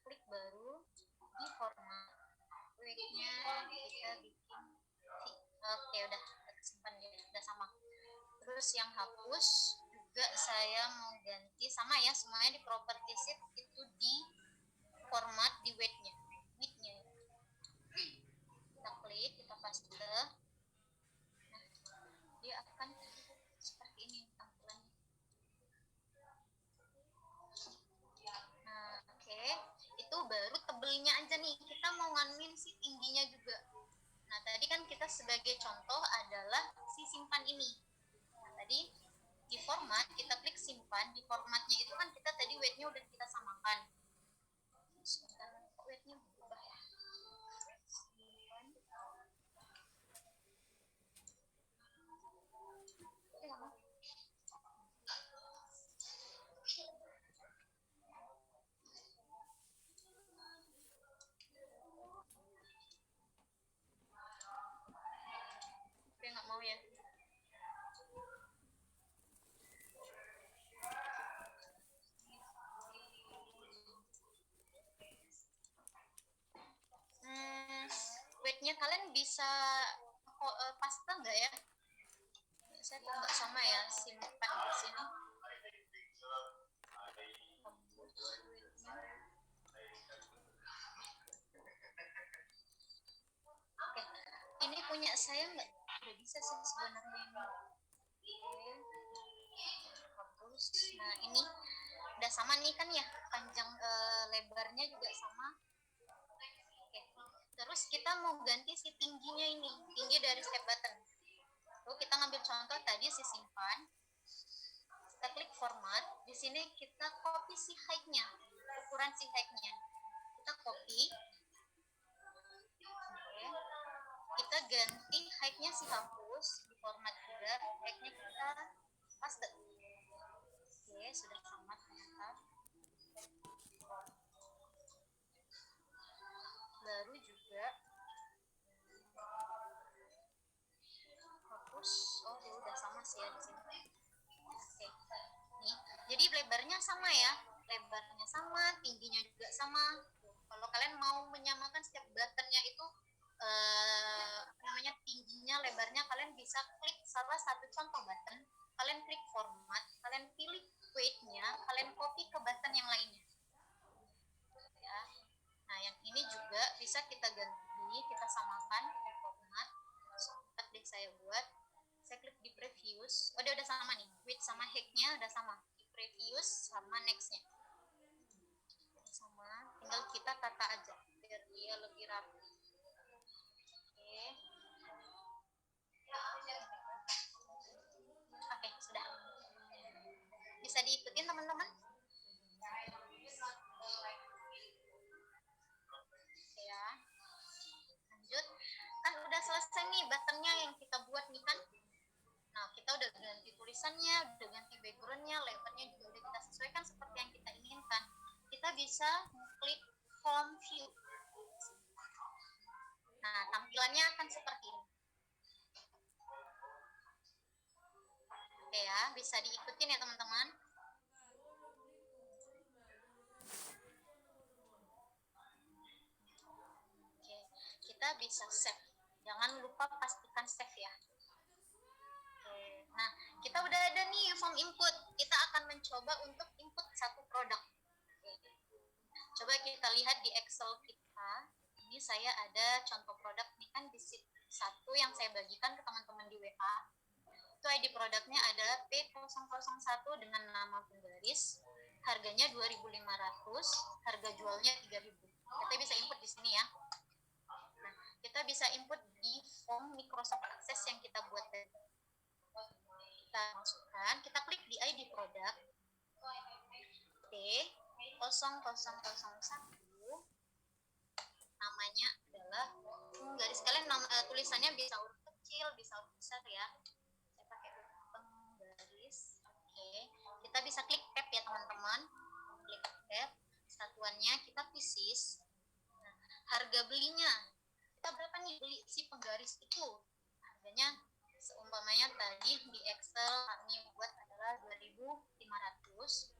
Klik baru di format, weight-nya kita bikin V. Oke, udah simpan ya, udah sama. Terus yang hapus juga saya mau ganti sama ya, semuanya di property sheet itu di format di weight-nya. Width-nya. Kita klik, kita paste. Nah, dia akan seperti ini tampilannya. Nah, oke. Itu baru tebelnya aja nih. Kita mau nganuin si tingginya juga. Nah, tadi kan kita sebagai contoh adalah si simpan ini. Nah, tadi di format, kita klik simpan. Di formatnya itu kan kita tadi weight-nya udah kita samakan. Sebentar, weight-nya berubah ya. Simpan. Dia nggak mau ya. Weight-nya kalian bisa paste nggak ya? Saya kok nggak sama ya, simpan di sini. Oke, ini punya saya nggak bisa sih sebenarnya ini. Hapus. Nah, ini udah sama nih kan ya, panjang lebarnya juga sama. Oke. Terus kita mau ganti si tingginya ini, tinggi dari step button. Lalu kita ngambil contoh tadi si simpan. Kita klik format. Di sini kita copy si height-nya, ukuran si height-nya. Kita copy. Oke. Kita ganti height-nya si hapus di format juga. Height-nya kita paste. Oke, sudah sama ternyata. Baru juga hapus. Oh, ya udah sama sih ya di sini. Oke. Nih, jadi lebarnya sama ya. Lebarnya sama, tingginya juga sama. Kalau kalian mau menyamakan setiap buttonnya itu namanya tingginya, lebarnya, kalian bisa klik salah satu contoh button, kalian klik format, kalian pilih weight-nya, kalian copy ke button yang lainnya. Ya. Nah, yang ini juga bisa kita ganti, kita samakan di format. Sebentar deh saya buat. Saya klik di previous. Oh, dia udah sama nih. Width sama height-nya udah sama. Di previous sama next-nya. Sama. Tinggal kita tata aja biar dia lebih rapi. Oke. Oke, sudah. Bisa diikutin teman-teman? Oke ya. Lanjut. Kan udah selesai nih buttonnya yang kita buat nih kan. Nah, kita udah ganti tulisannya, udah ganti backgroundnya, lebarnya juga udah kita sesuaikan seperti yang kita inginkan. Kita bisa klik home view. Nah, tampilannya akan seperti ini. Oke ya, bisa diikutin ya teman-teman. Oke, kita bisa save. Jangan lupa pastikan save ya. Oke, nah kita udah ada nih form input. Kita akan mencoba untuk input satu produk. Coba kita lihat di Excel kita. Ini saya ada contoh produk nih kan di sheet 1 yang saya bagikan ke teman-teman di WA. Itu ID produknya ada P001 dengan nama penggaris. Harganya 2.500, harga jualnya 3.000. Kita bisa input di sini ya. Nah, kita bisa input di form Microsoft Access yang kita buat tadi. Kita masukkan, kita klik di ID produk P0001, namanya adalah garis kalian tulisannya bisa huruf kecil, bisa huruf besar ya. Saya pakai huruf penggaris. Oke, kita bisa klik tab ya teman-teman. Klik tab, satuannya kita pieces. Nah, harga belinya kita berapa nih beli si penggaris itu? Harganya seumpamanya tadi di Excel kami buat adalah 2.500.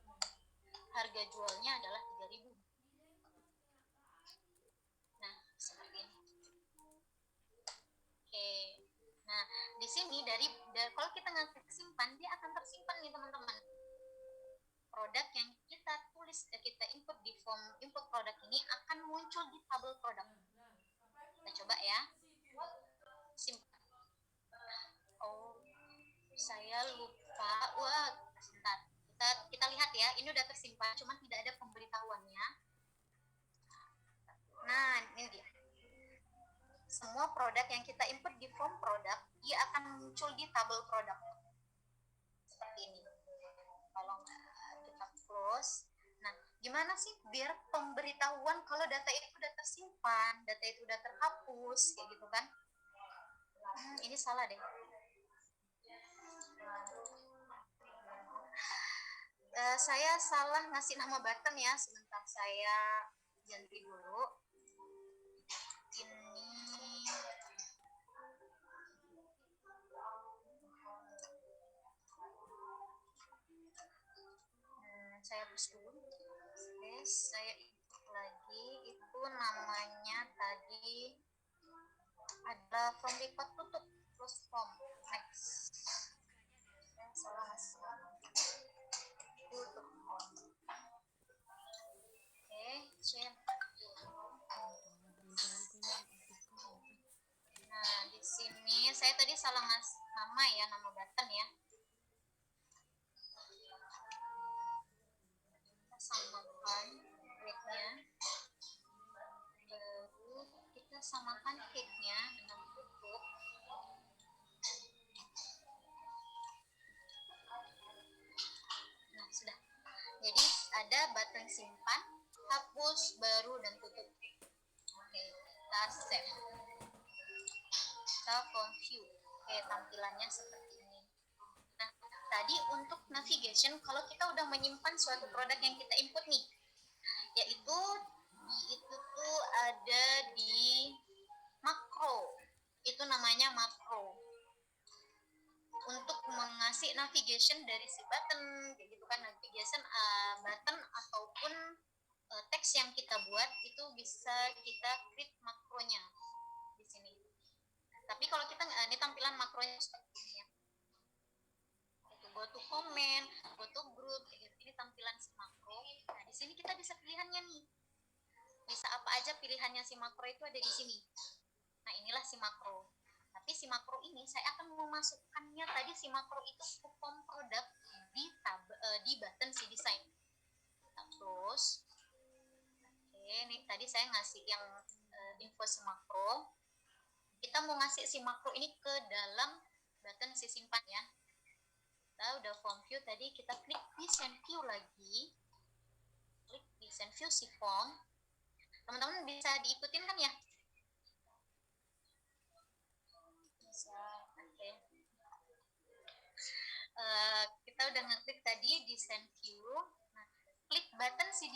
Harga jualnya adalah 3.000. Nah, seperti ini. Oke. Nah, di sini kalau kita ngeklik simpan, dia akan tersimpan nih teman-teman. Produk yang kita tulis, kita input di form input produk ini akan muncul di tabel produk. Kita coba ya. Simpan. Oh, saya lupa. Wah, sebentar. Kita lihat ya, ini udah tersimpan, cuman tidak ada pemberitahuannya. Nah, ini dia. Semua produk yang kita input di form produk, dia akan muncul di tabel produk. Seperti ini. Kalau kita close. Nah, gimana sih biar pemberitahuan kalau data itu udah tersimpan, data itu udah terhapus, kayak gitu kan? Ini salah deh. Saya salah ngasih nama button ya, sebentar saya ganti dulu. Ini saya hapus dulu. Oke, saya input lagi. Itu namanya tadi ada from record tutup close form next. Saya salah ngasih tutup. Oke, change. Nah, di sini saya tadi salah ngasih nama ya, nama button ya. Kita samakan weight-nya. Baru kita samakan height-nya dengan tutup. Nah, sudah. Jadi ada button simpan, hapus, baru, dan tutup. Oke, kita save. Kita view. Oke, tampilannya seperti ini. Nah, tadi untuk navigation, kalau kita udah menyimpan suatu produk yang kita input nih, yaitu itu tuh ada di makro. Itu namanya makro. Untuk mengasih navigation dari si button, kayak gitu kan, navigation button ataupun teks yang kita buat itu bisa kita create makronya di sini. Tapi kalau kita ini tampilan makronya seperti ini ya. Itu go to comment, go to group, ini tampilan si makro. Nah, di sini kita bisa pilihannya nih. Bisa apa aja pilihannya si makro itu ada di sini. Nah, inilah si makro. Tapi si makro ini saya akan memasukkannya tadi si makro itu ke form produk di button si design. Kita close. Oke, ini tadi saya ngasih yang info si makro. Kita mau ngasih si makro ini ke dalam button si simpan ya. Kita udah form view tadi, kita klik di send view lagi. Klik di send view si form. Teman-teman bisa diikutin kan ya? Bisa. Oke. Kita udah ngeklik tadi di send view. Nah, klik button si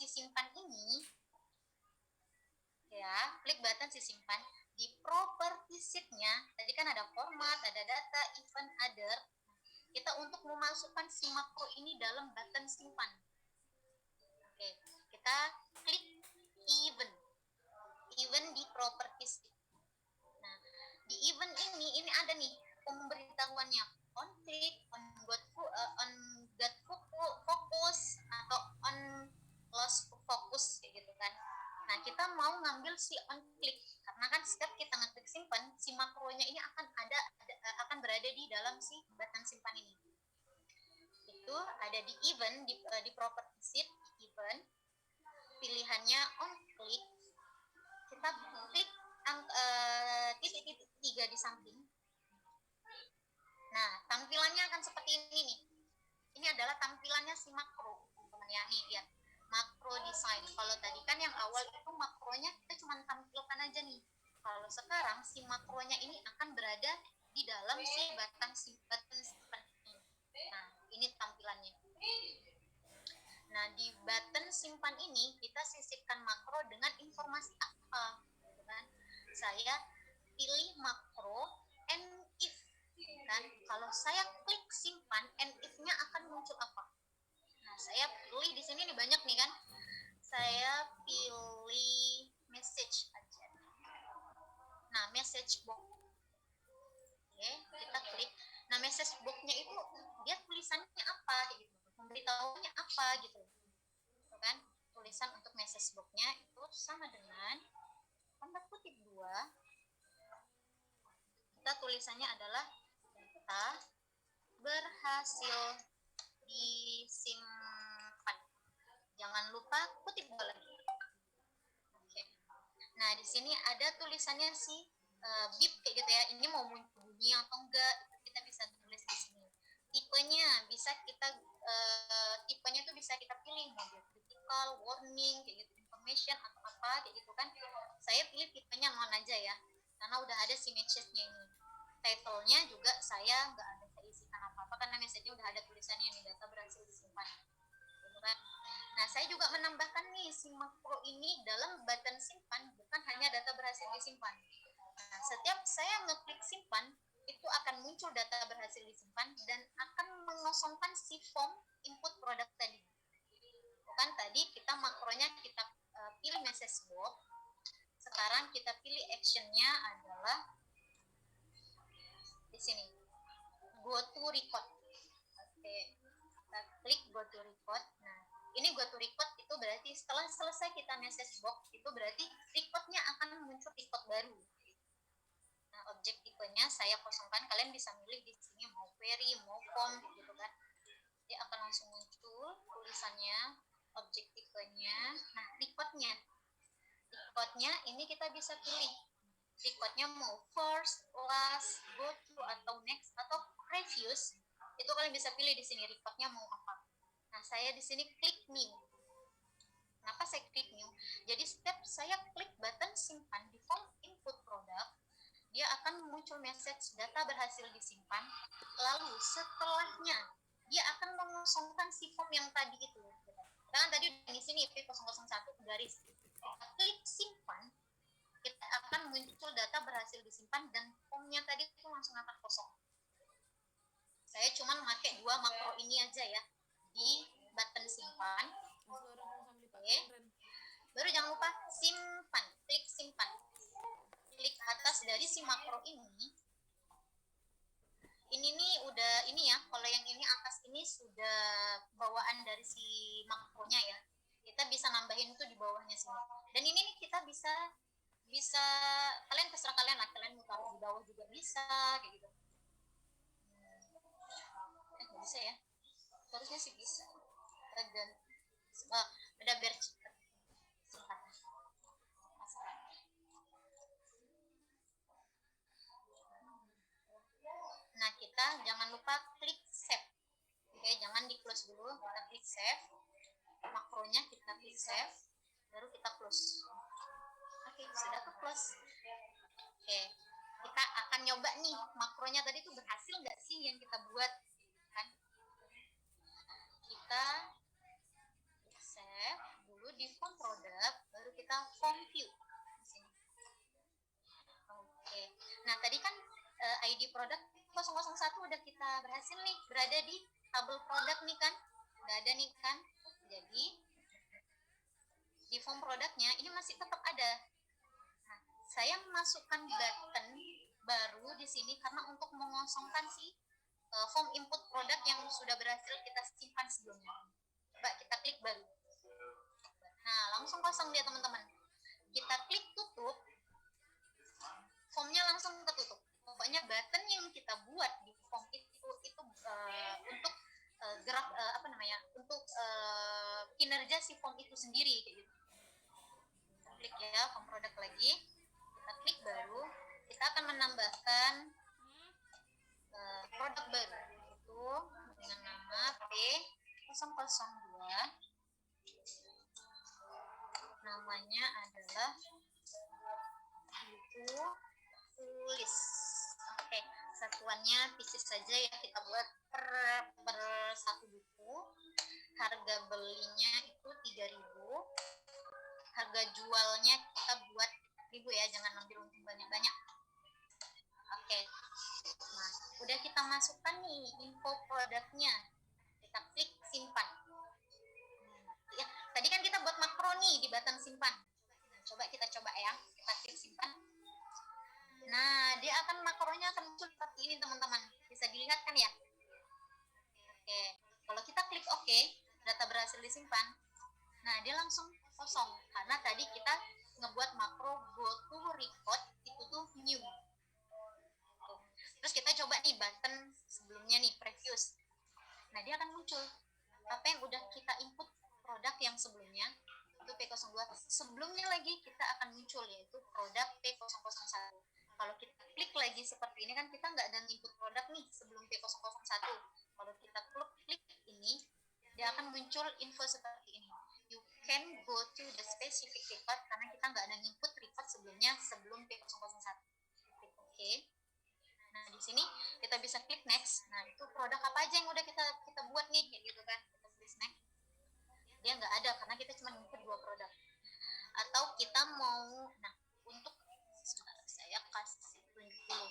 simpan ini. Ya, klik button si simpan. Di property sheet-nya, tadi kan ada format, ada data, event, other. Kita untuk memasukkan si makro ini dalam button simpan. Oke, kita klik event. Event di property sheet. Nah, di event ini ada nih pemberitahuannya. On click Nah, kita mau ngambil si on click karena kan setiap kita ngeklik simpan, si makronya ini akan berada di dalam si button simpan ini. Itu ada di event, di property sheet, di event, pilihannya on click, kita klik titik-titik 3 di samping. Nah, tampilannya akan seperti ini nih. Ini adalah tampilannya si makro, teman-teman ya. Nih, lihat. Makro design. Kalau tadi kan yang awal itu makronya kita cuma tampilkan aja nih. Kalau sekarang si makronya ini akan berada di dalam si button simpan ini. Nah, ini tampilannya. Nah, di button simpan ini kita sisipkan makro dengan informasi apa? Kan? Saya pilih makro and if. Kan? Kalau saya klik simpan, and if-nya akan muncul apa? Nah, saya pilih di sini nih banyak nih kan. Saya pilih message aja. Nah, message box. Oke, kita klik. Nah, message box-nya itu dia tulisannya apa gitu. Memberitahunya apa gitu. Tuh kan? Tulisan untuk message box-nya itu sama dengan tanda kutip 2. Kita tulisannya adalah data berhasil disimpan. Jangan lupa kutip 2 lagi. Oke. Nah, di sini ada tulisannya si bip kayak gitu ya. Ini mau muncul bunyi atau enggak, kita bisa tulis di sini. Tipenya bisa kita tipenya tuh bisa kita pilih mau critical, warning, kayak gitu, information atau apa kayak gitu kan. Saya pilih tipenya non aja ya. Karena udah ada si message-nya ini. Title-nya juga saya nggak ada isikan apa-apa karena message-nya udah ada tulisannya nih, data berhasil disimpan. Gitu kan. Nah, saya juga menambahkan nih si makro ini dalam button simpan bukan hanya data berhasil disimpan. Nah, setiap saya ngeklik simpan, itu akan muncul data berhasil disimpan dan akan mengosongkan si form input produk tadi. Bukan tadi kita makronya kita pilih message box. Sekarang kita pilih action-nya adalah di sini. Go to record. Oke. Kita klik go to record. Nah, ini go to record itu berarti setelah selesai kita message box, itu berarti recordnya akan muncul record baru. Nah, objek tipenya saya kosongkan, kalian bisa milih di sini mau query, mau form gitu kan. Dia akan langsung muncul tulisannya, objek tipenya. Nah, recordnya ini kita bisa pilih. Recordnya mau first, last, go to atau next atau previous. Itu kalian bisa pilih di sini recordnya mau apa. Nah, saya di sini klik new. Kenapa saya klik new? Jadi setiap saya klik button simpan di form input produk, dia akan muncul message data berhasil disimpan. Lalu setelahnya dia akan mengosongkan si form yang tadi itu. Kan tadi di sini P001 garis. Kita klik simpan, kita akan muncul data berhasil disimpan dan formnya tadi itu langsung akan kosong. Saya cuma memakai 2 makro ini aja ya di button simpan. Oke. Baru jangan lupa simpan, klik simpan. Klik atas dari si makro ini. Ini nih udah ini ya, kalau yang ini atas ini sudah bawaan dari si makronya ya. Kita bisa nambahin itu di bawahnya sini. Dan ini nih kita bisa kalian terserah kalian lah, kalian mau taruh di bawah juga bisa kayak gitu. Bisa ya, harusnya sih bisa. Dan udah biar cepat. Nah, kita jangan lupa klik save. Oke, jangan di close dulu, kita klik save. Makronya kita klik save, baru kita close. Oke, sudah ke close. Oke, kita akan nyoba nih makronya tadi tuh berhasil nggak sih yang kita buat kan? Kita save dulu di form produk, baru kita form view. Oke, nah tadi kan ID produk 001 udah kita berhasil nih berada di tabel produk nih kan, udah ada nih kan. Jadi di form produknya ini masih tetap ada. Nah, saya masukkan button baru di sini karena untuk mengosongkan si form input produk yang sudah berhasil kita simpan sebelumnya. Coba kita klik baru. Nah, langsung kosong dia teman-teman. lagi, kita klik baru, kita akan menambahkan produk baru itu dengan nama P002, namanya adalah buku tulis. Oke, satuannya pieces saja ya, kita buat per satu buku. Harga belinya itu 3.000. Harga jualnya kita buat 1.000 ya, jangan ambil untung banyak-banyak. Oke, nah udah kita masukkan nih info produknya, kita klik simpan. Ya, tadi kan kita buat makro nih di button simpan. Nah, coba kita coba ya, kita klik simpan. Nah, dia akan makronya akan muncul seperti ini teman-teman, bisa dilihat kan ya. Oke, kalau kita klik OK, data berhasil disimpan. Nah, dia langsung kosong karena tadi kita ngebuat makro go to record itu tuh new. Terus kita coba nih button sebelumnya nih previous. Nah, dia akan muncul apa yang udah kita input produk yang sebelumnya itu P02. Sebelumnya lagi kita akan muncul yaitu produk P001. Kalau kita klik lagi seperti ini kan kita nggak ada input produk nih sebelum P001. Kalau kita klik ini, dia akan muncul info seperti ini. You can go to the specific record karena kita nggak ada input record sebelumnya sebelum P001. Oke. Nah, di sini kita bisa klik next. Nah, itu produk apa aja yang udah kita buat nih, kayak gitu kan. Kita klik next. Dia nggak ada karena kita cuma input 2 produk. Atau kita mau, nah, untuk saya kasih tunjuk dulu.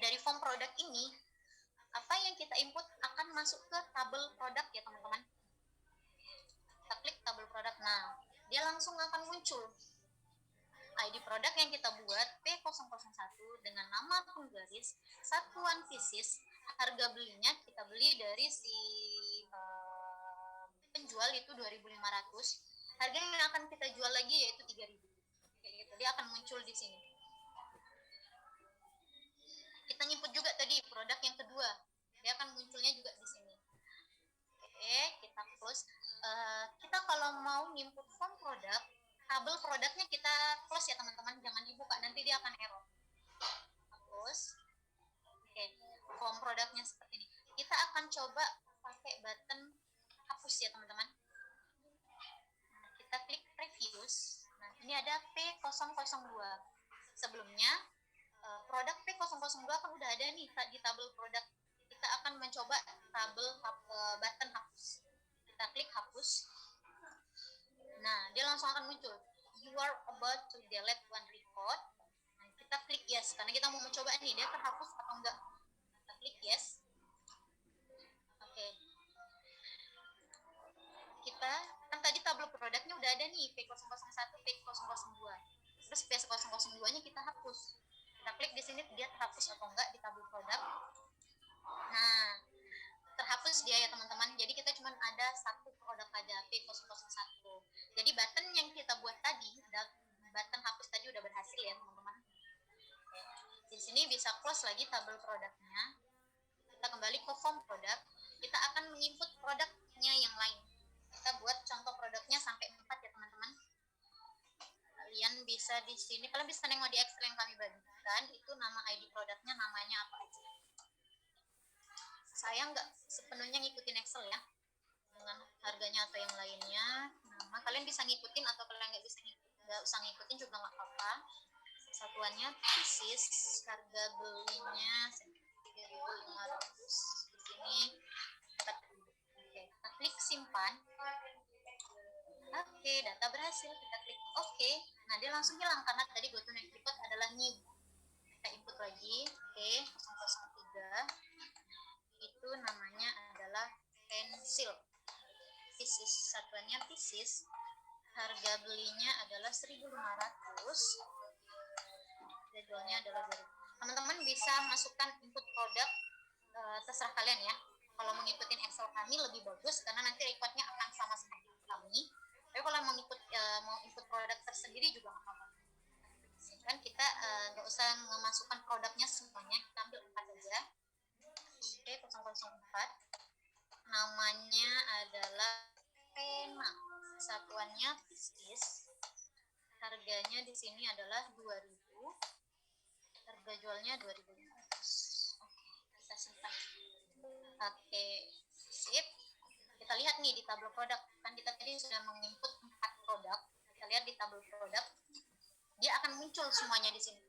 Dari form produk ini, apa yang kita input akan masuk ke tabel produk ya, teman-teman. Kita klik tabel produk. Nah, dia langsung akan muncul ID produk yang kita buat P001 dengan nama penggaris, satuan pieces, harga belinya kita beli dari si penjual itu 2.500, harga yang akan kita jual lagi yaitu 3.000. Kayak gitu, dia akan muncul di sini. Kita nyebut juga tadi produk yang kedua, dia akan munculnya juga di sini. Oke, kita close. Kita kalau mau input form produk, tabel produknya kita close ya teman-teman, jangan dibuka nanti dia akan error. Close. Oke, form produknya seperti ini. Kita akan coba pakai button hapus ya teman-teman. Nah, kita klik previous. Nah, ini ada P002. Sebelumnya produk P002 kan udah ada nih di tabel produk. Kita akan mencoba tabel button hapus. Kita klik hapus. Nah, dia langsung akan muncul. You are about to delete one record. Nah, kita klik yes, karena kita mau mencoba nih, dia terhapus atau enggak. Kita klik yes. Oke. Kita, kan tadi tabel produknya udah ada nih, P001, P002. Terus P002-nya kita hapus. Kita klik di sini, dia terhapus atau enggak di tabel produk. Nah, terhapus dia ya teman-teman. Jadi kita cuma ada satu produk aja, P001. Jadi button yang kita buat tadi, button hapus tadi udah berhasil ya teman-teman. Di sini bisa close lagi tabel produknya. Kita kembali ke form produk. Kita akan menginput produknya yang lain. Kita buat contoh produknya sampai 4 ya teman-teman. Kalian bisa di sini, kalian bisa nengok di Excel yang kami bagikan, itu nama ID produknya namanya apa aja. Saya nggak sepenuhnya ngikutin Excel ya, dengan harganya atau yang lainnya. Nama kalian bisa ngikutin atau kalian nggak usah ngikutin juga nggak apa-apa. Satuannya pieces, harga belinya 3.500 di sini. Oke, kita klik simpan. Oke, data berhasil. Kita klik oke. Nah, dia langsung hilang karena tadi go to next record adalah new. Kita input lagi. Oke, 003. Itu namanya adalah pensil. Pieces, satuannya pieces. Harga belinya adalah 1.500. Jadwalnya adalah 2.000. Teman-teman bisa masukkan input produk, terserah kalian ya. Kalau mau ngikutin Excel kami lebih bagus karena nanti recordnya akan sama seperti kami. Tapi kalau mau input produk tersendiri juga nggak apa-apa. Kan kita nggak usah memasukkan produknya semuanya, kita ambil 4 aja. Oke, 004. Namanya adalah pena. Satuannya pieces. Harga harganya di sini adalah 2.000. Harga jualnya 2.500. Oke, kita simpan. Oke, sip. Kita lihat nih di tabel produk. Kan kita tadi sudah menginput 4 produk. Kita lihat di tabel produk. Dia akan muncul semuanya di sini.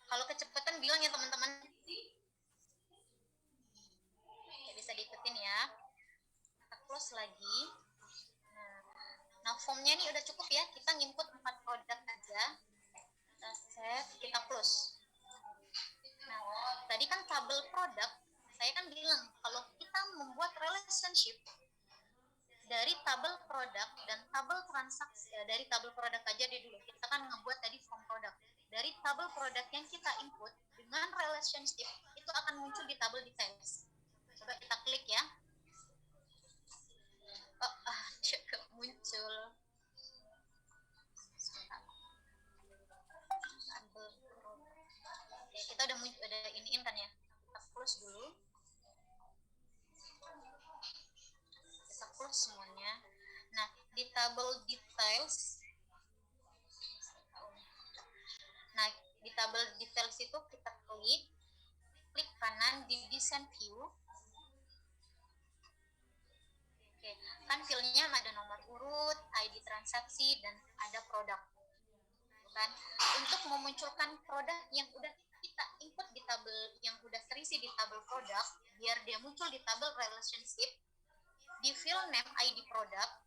Kalau kecepatan bilang ya teman-teman. Oke, bisa diikutin ya. Kita close lagi. Nah, formnya ini udah cukup ya. Kita nginput 4 produk aja. Kita save, kita close. Nah, tadi kan tabel produk, saya kan bilang kalau kita membuat relationship dari tabel produk dan tabel transaksi, dari tabel produk aja deh dulu. Kita kan ngebuat tadi form produk. Dari tabel produk yang kita input dengan relationship itu akan muncul di tabel details. Coba kita klik ya. Muncul. Oke, kita udah iniin kan ya. Kita close dulu. Kita close semuanya. Nah, di tabel details. Nah, di tabel details itu kita klik kanan di design view. Oke, kan filenya ada nomor urut, ID transaksi, dan ada produk. Kan? Untuk memunculkan produk yang udah kita input di tabel, yang udah terisi di tabel produk, biar dia muncul di tabel relationship, di field name ID produk,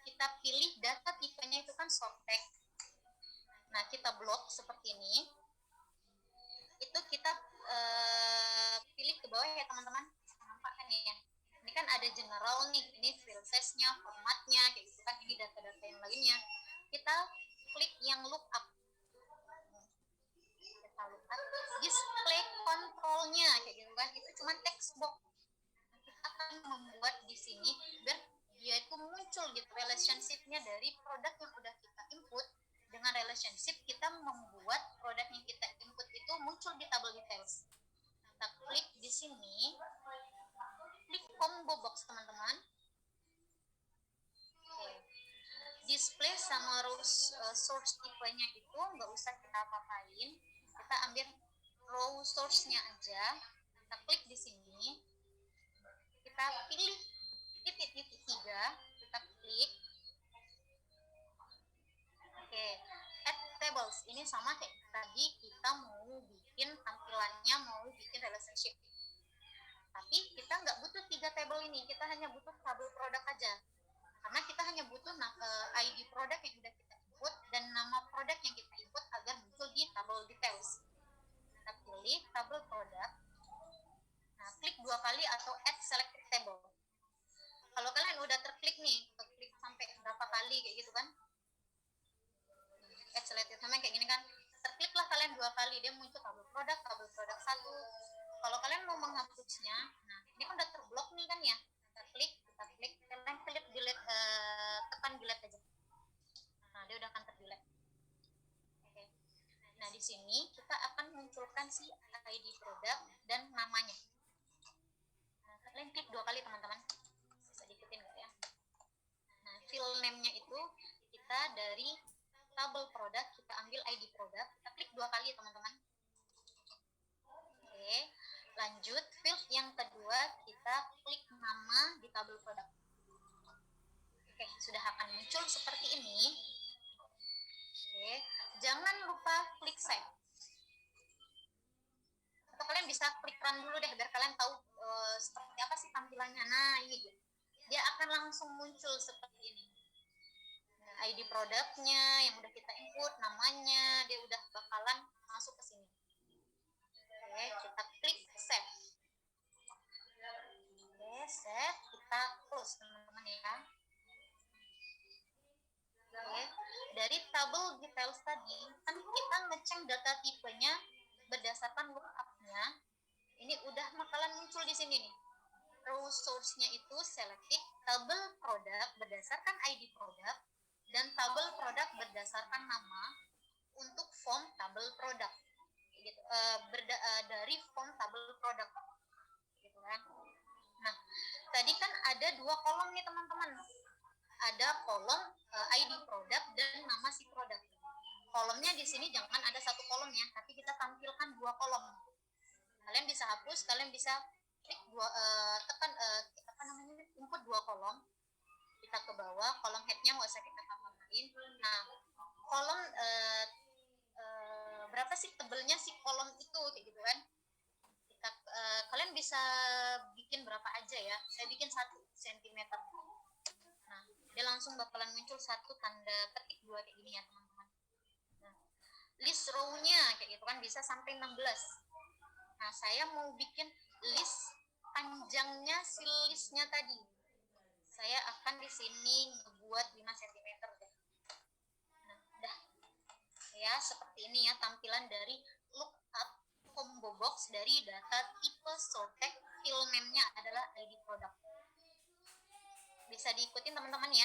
kita pilih data tipenya itu kan short tag. Nah, kita blok seperti ini. Itu kita pilih ke bawah ya teman-teman. Nampak kan ya? Ini kan ada general nih, ini field size-nya, formatnya, kayak gitu kan. Ini data-data yang lainnya. Kita klik yang lookup. Kita lookup. Display control-nya, kayak gitu kan. Itu cuma text box. Kita akan membuat di sini biar dia itu muncul gitu relationship-nya dari produk yang udah kita input. Dengan relationship kita membuat produk yang kita input itu muncul di tabel details. Kita klik di sini, klik combo box teman-teman. Oke. Display sama rows source tipenya itu nggak usah kita apa-apain. Kita ambil row source-nya aja. Kita klik di sini. Kita pilih titik-titik 3. Kita klik. Oke, add tables. Ini sama kayak tadi kita mau bikin tampilannya, mau bikin relationship. Tapi kita nggak butuh 3 tabel ini, kita hanya butuh tabel produk aja. Karena kita hanya butuh ID produk yang sudah kita input dan nama produk yang kita input agar muncul di tabel details. Kita pilih tabel produk. Nah, klik 2 kali atau add selected table. Kalau kalian udah terklik nih, klik sampai berapa kali kayak gitu kan? Add selected sama kayak gini kan? Terkliklah kalian 2 kali, dia muncul tabel produk 1. Kalau kalian mau menghapusnya, nah ini kan udah terblok nih kan ya? Kita klik, kalian klik delete, tekan delete aja. Nah, dia udah akan ter-delete. Oke. Nah, di sini kita akan munculkan si ID produk dan namanya. Nah, kalian klik 2 kali teman-teman. Bisa diikutin nggak ya? Nah, field name-nya itu kita dari tabel produk, kita ambil ID produk, kita klik 2 kali ya teman-teman. Oke, lanjut field yang kedua, kita klik nama di tabel produk. Oke, sudah akan muncul seperti ini. Oke, jangan lupa klik save. Atau kalian bisa klik run dulu deh, biar kalian tahu seperti apa sih tampilannya. Nah, ini gitu. Dia akan langsung muncul seperti ini. ID produknya yang udah kita input, namanya, dia udah bakalan masuk ke sini. Oke, kita klik save. Oke, save, kita close teman-teman ya. Oke, dari tabel details tadi, kan kita ngecek data tipenya berdasarkan lookup-nya. Ini udah bakalan muncul di sini nih. Row source-nya itu selected, tabel produk berdasarkan ID produk, dan tabel produk berdasarkan nama untuk form tabel produk gitu, dari form tabel produk gitu kan. Nah, tadi kan ada 2 kolom nih teman-teman, ada kolom ID produk dan nama si produk. Kolomnya di sini jangan ada satu kolom ya, tapi kita tampilkan 2 kolom. Kalian bisa hapus, kalian bisa klik tekan input 2 kolom. Kita ke bawah, kolom headnya nggak usah kita tambahin. Nah, kolom berapa sih tebelnya si kolom itu kayak gitu kan? Kalian bisa bikin berapa aja ya. Saya bikin 1 cm. Nah, dia langsung bakalan muncul satu tanda ketik 2 kayak gini ya teman-teman. Nah, list row-nya kayak gitu kan bisa sampai 16. Nah, saya mau bikin list panjangnya si listnya tadi. Saya akan di sini membuat 5 cm deh. Nah, udah. Ya, seperti ini ya tampilan dari lookup combo box dari data tipe sorted filmnya adalah ID produk. Bisa diikutin teman-teman ya.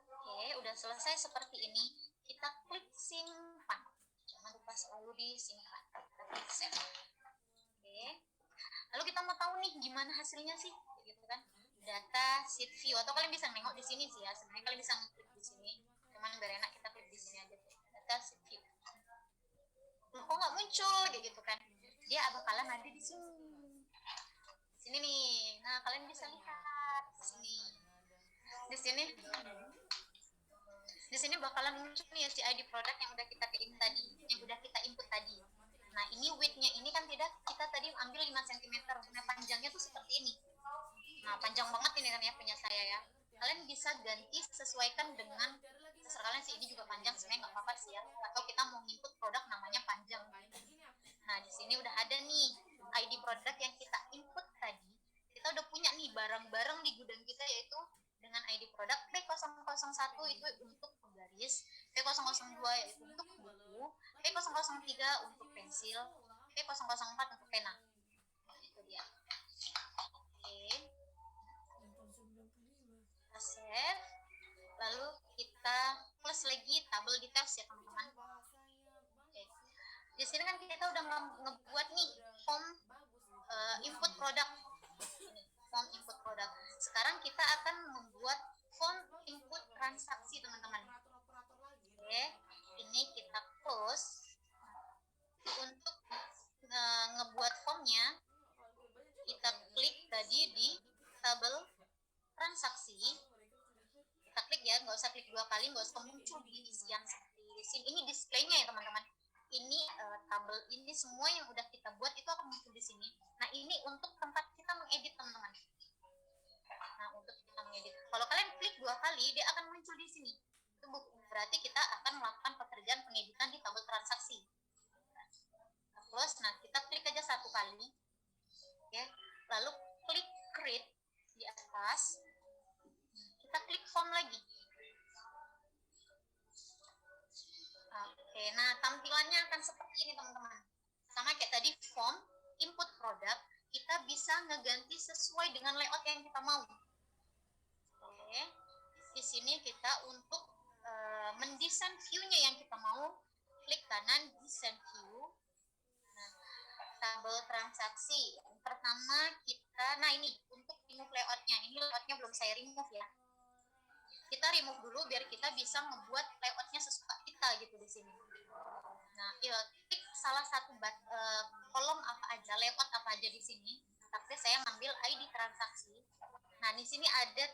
Oke, udah selesai seperti ini. Kita klik simpan. Jangan lupa selalu disimpan. Kita klik save. Oke. Lalu kita mau tahu nih gimana hasilnya sih, gitu kan? Data sheet view atau kalian bisa nengok di sini sih ya. Sebenarnya kalian bisa ngeklik di sini. Cuman biar enak kita klik di sini aja. Data sheet view. Kok nggak muncul kayak gitu kan? Dia bakalan ada di sini. Sini nih. Nah, kalian bisa lihat di sini. Di sini. Di sini bakalan muncul nih si ID produk yang udah kita input tadi, yang udah kita input tadi. Nah, ini width-nya ini kan tidak kita tadi ambil 5 cm. Nah, panjangnya tuh seperti ini. Nah, panjang banget ini kan ya punya saya ya. Kalian bisa ganti sesuaikan dengan terserah kalian sih, ini juga panjang sebenarnya nggak apa-apa sih ya. Atau kita mau input produk namanya panjang. Nah, di sini udah ada nih ID produk yang kita input tadi. Kita udah punya nih barang-barang di gudang kita yaitu dengan ID produk P001 itu untuk penggaris, P002 yaitu untuk buku, P003 untuk pensil, P004 untuk pena. Itu dia. Oke. Kita save. Lalu kita plus lagi tabel details ya teman-teman. Oke. Di sini kan kita udah ngebuat nih form input produk. Ini form input produk. Sekarang kita akan membuat form input transaksi teman-teman. Oke, ini kita close. Untuk ngebuat formnya, kita klik tadi di tabel transaksi. Kita klik ya, nggak usah klik 2 kali, nggak usah muncul di isian seperti di sini. Ini displaynya ya teman-teman. Ini tabel ini semua yang udah kita buat itu akan muncul di sini. Nah, ini untuk tempat kita mengedit teman-teman. Nah, untuk kita mengedit. Kalau kalian klik 2 kali, dia akan muncul di sini. Itu berarti kita akan melakukan pekerjaan pengeditan di tabel transaksi. Terus, nah kita klik aja 1 kali. Oke. Lalu klik create di atas. Kita klik form lagi. Oke, nah tampilannya akan seperti ini teman-teman. Sama kayak tadi form input produk, kita bisa ngeganti sesuai dengan layout yang kita mau. Oke, di sini kita untuk mendesain view-nya yang kita mau, klik kanan desain view. Nah, tabel transaksi. Yang pertama kita, nah ini untuk remove layout-nya. Ini layout-nya belum saya remove ya. Kita remove dulu biar kita bisa ngebuat layout-nya sesuka kita gitu di sini. Nah, klik salah satu kolom apa aja, layout apa aja di sini. Tapi saya ngambil ID transaksi. Nah, di sini ada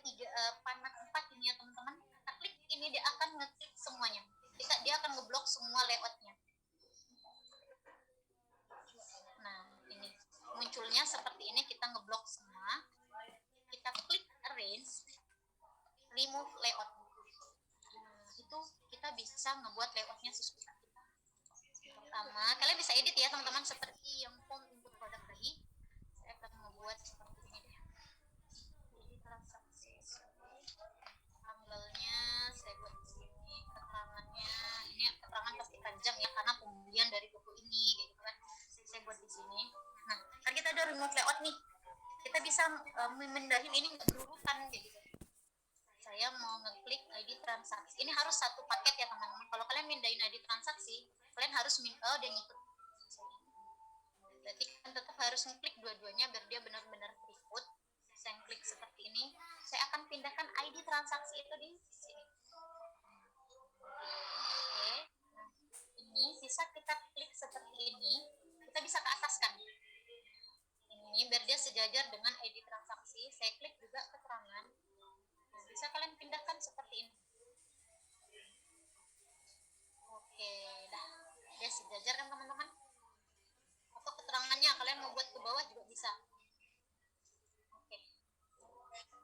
panah 4 ini ya teman-teman. Kita klik ini, dia akan ngeklik semuanya. Dia akan ngeblok semua layout-nya. Nah, ini munculnya seperti ini, kita ngeblok semua. Kita klik arrange, remove layout. Nah, itu kita bisa ngebuat layoutnya sesuai kita. Pertama, kalian bisa edit ya teman-teman seperti yang form input produk tadi. Saya akan membuat seperti ini deh. Jadi transaksi tanggalnya saya buat di sini, keterangannya ini keterangan pasti panjang ya karena pembelian dari buku ini kayak gitu kan. Saya buat di sini. Nah, kan kita udah remove layout nih. Kita bisa memindahin ini nggak berurutan kayak gitu. Saya mau ngeklik ID transaksi. Ini harus satu paket ya teman-teman. Kalau kalian mindahin ID transaksi, kalian harus dia ngikut. Berarti kan tetap harus ngeklik dua-duanya biar dia benar-benar ikut. Saya klik seperti ini. saya akan pindahkan ID transaksi itu di sini. Oke, ini bisa kita klik seperti ini, kita bisa ke atas kan, ini biar dia sejajar dengan ID transaksi. Saya klik juga keterangan, nah, bisa kalian pindahkan seperti ini. Oke, dah dia sejajar kan teman-teman, atau keterangannya kalian mau buat ke bawah juga bisa. Oke,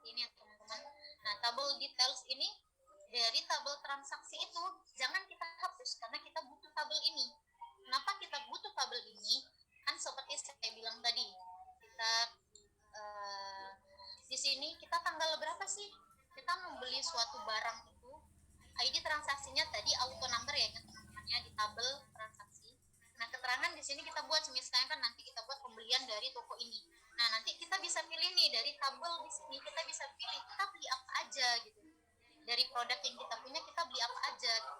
ini ya teman-teman. Nah, table details ini dari tabel transaksi itu jangan kita hapus karena kita butuh tabel ini. Kenapa kita butuh tabel ini? Kan seperti saya bilang tadi, kita di sini kita tanggal berapa sih kita membeli suatu barang itu, ID transaksinya tadi auto number ya teman-teman ya di tabel transaksi. Nah, keterangan di sini kita buat misalnya kan nanti kita buat pembelian dari toko ini. Nah, nanti kita bisa pilih nih dari tabel di sini, kita bisa pilih kita beli apa aja gitu. Dari produk yang kita punya kita beli apa aja, gitu.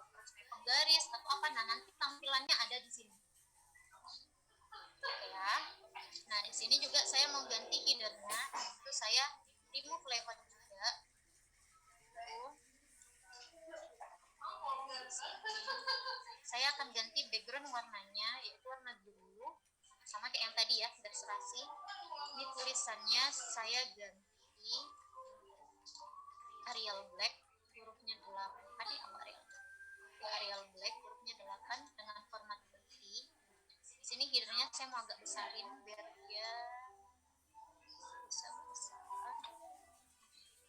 Penggaris atau apa. Nah, nanti tampilannya ada di sini. Ya. Nah, di sini juga saya mau ganti headernya, itu saya remove layout juga. Saya akan ganti background warnanya, yaitu warna biru, sama kayak yang tadi ya, versi. Ini tulisannya saya ganti Arial Black, hurufnya 8, apa Arial Black, hurufnya 8 dengan format putih. Di sini headernya saya mau agak besarin biar dia bisa besar.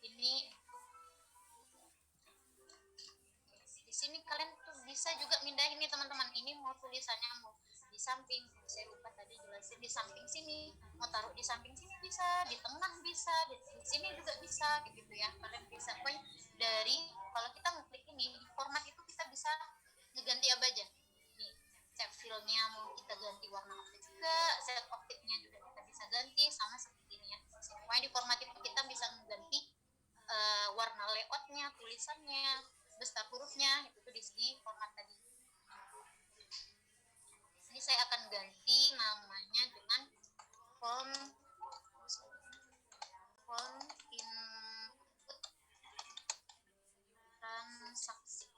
Ini di sini kalian tuh bisa juga mindahin nih teman-teman. Ini mau tulisannya mau di samping, saya lupa tadi jelasin, di samping sini, mau taruh di samping sini bisa, di tengah bisa, di sini juga bisa, kayak gitu ya. Kalian bisa pokoknya dari kalau kita ngeklik ini di format itu kita bisa ngeganti apa aja. Nih, set fill-nya mau kita ganti warna apa juga, set optik-nya juga kita bisa ganti sama seperti ini ya. Pokoknya di format itu kita bisa mengganti warna layout-nya, tulisannya, besar hurufnya, itu di format tadi. Ini saya akan ganti namanya dengan font input transaksi.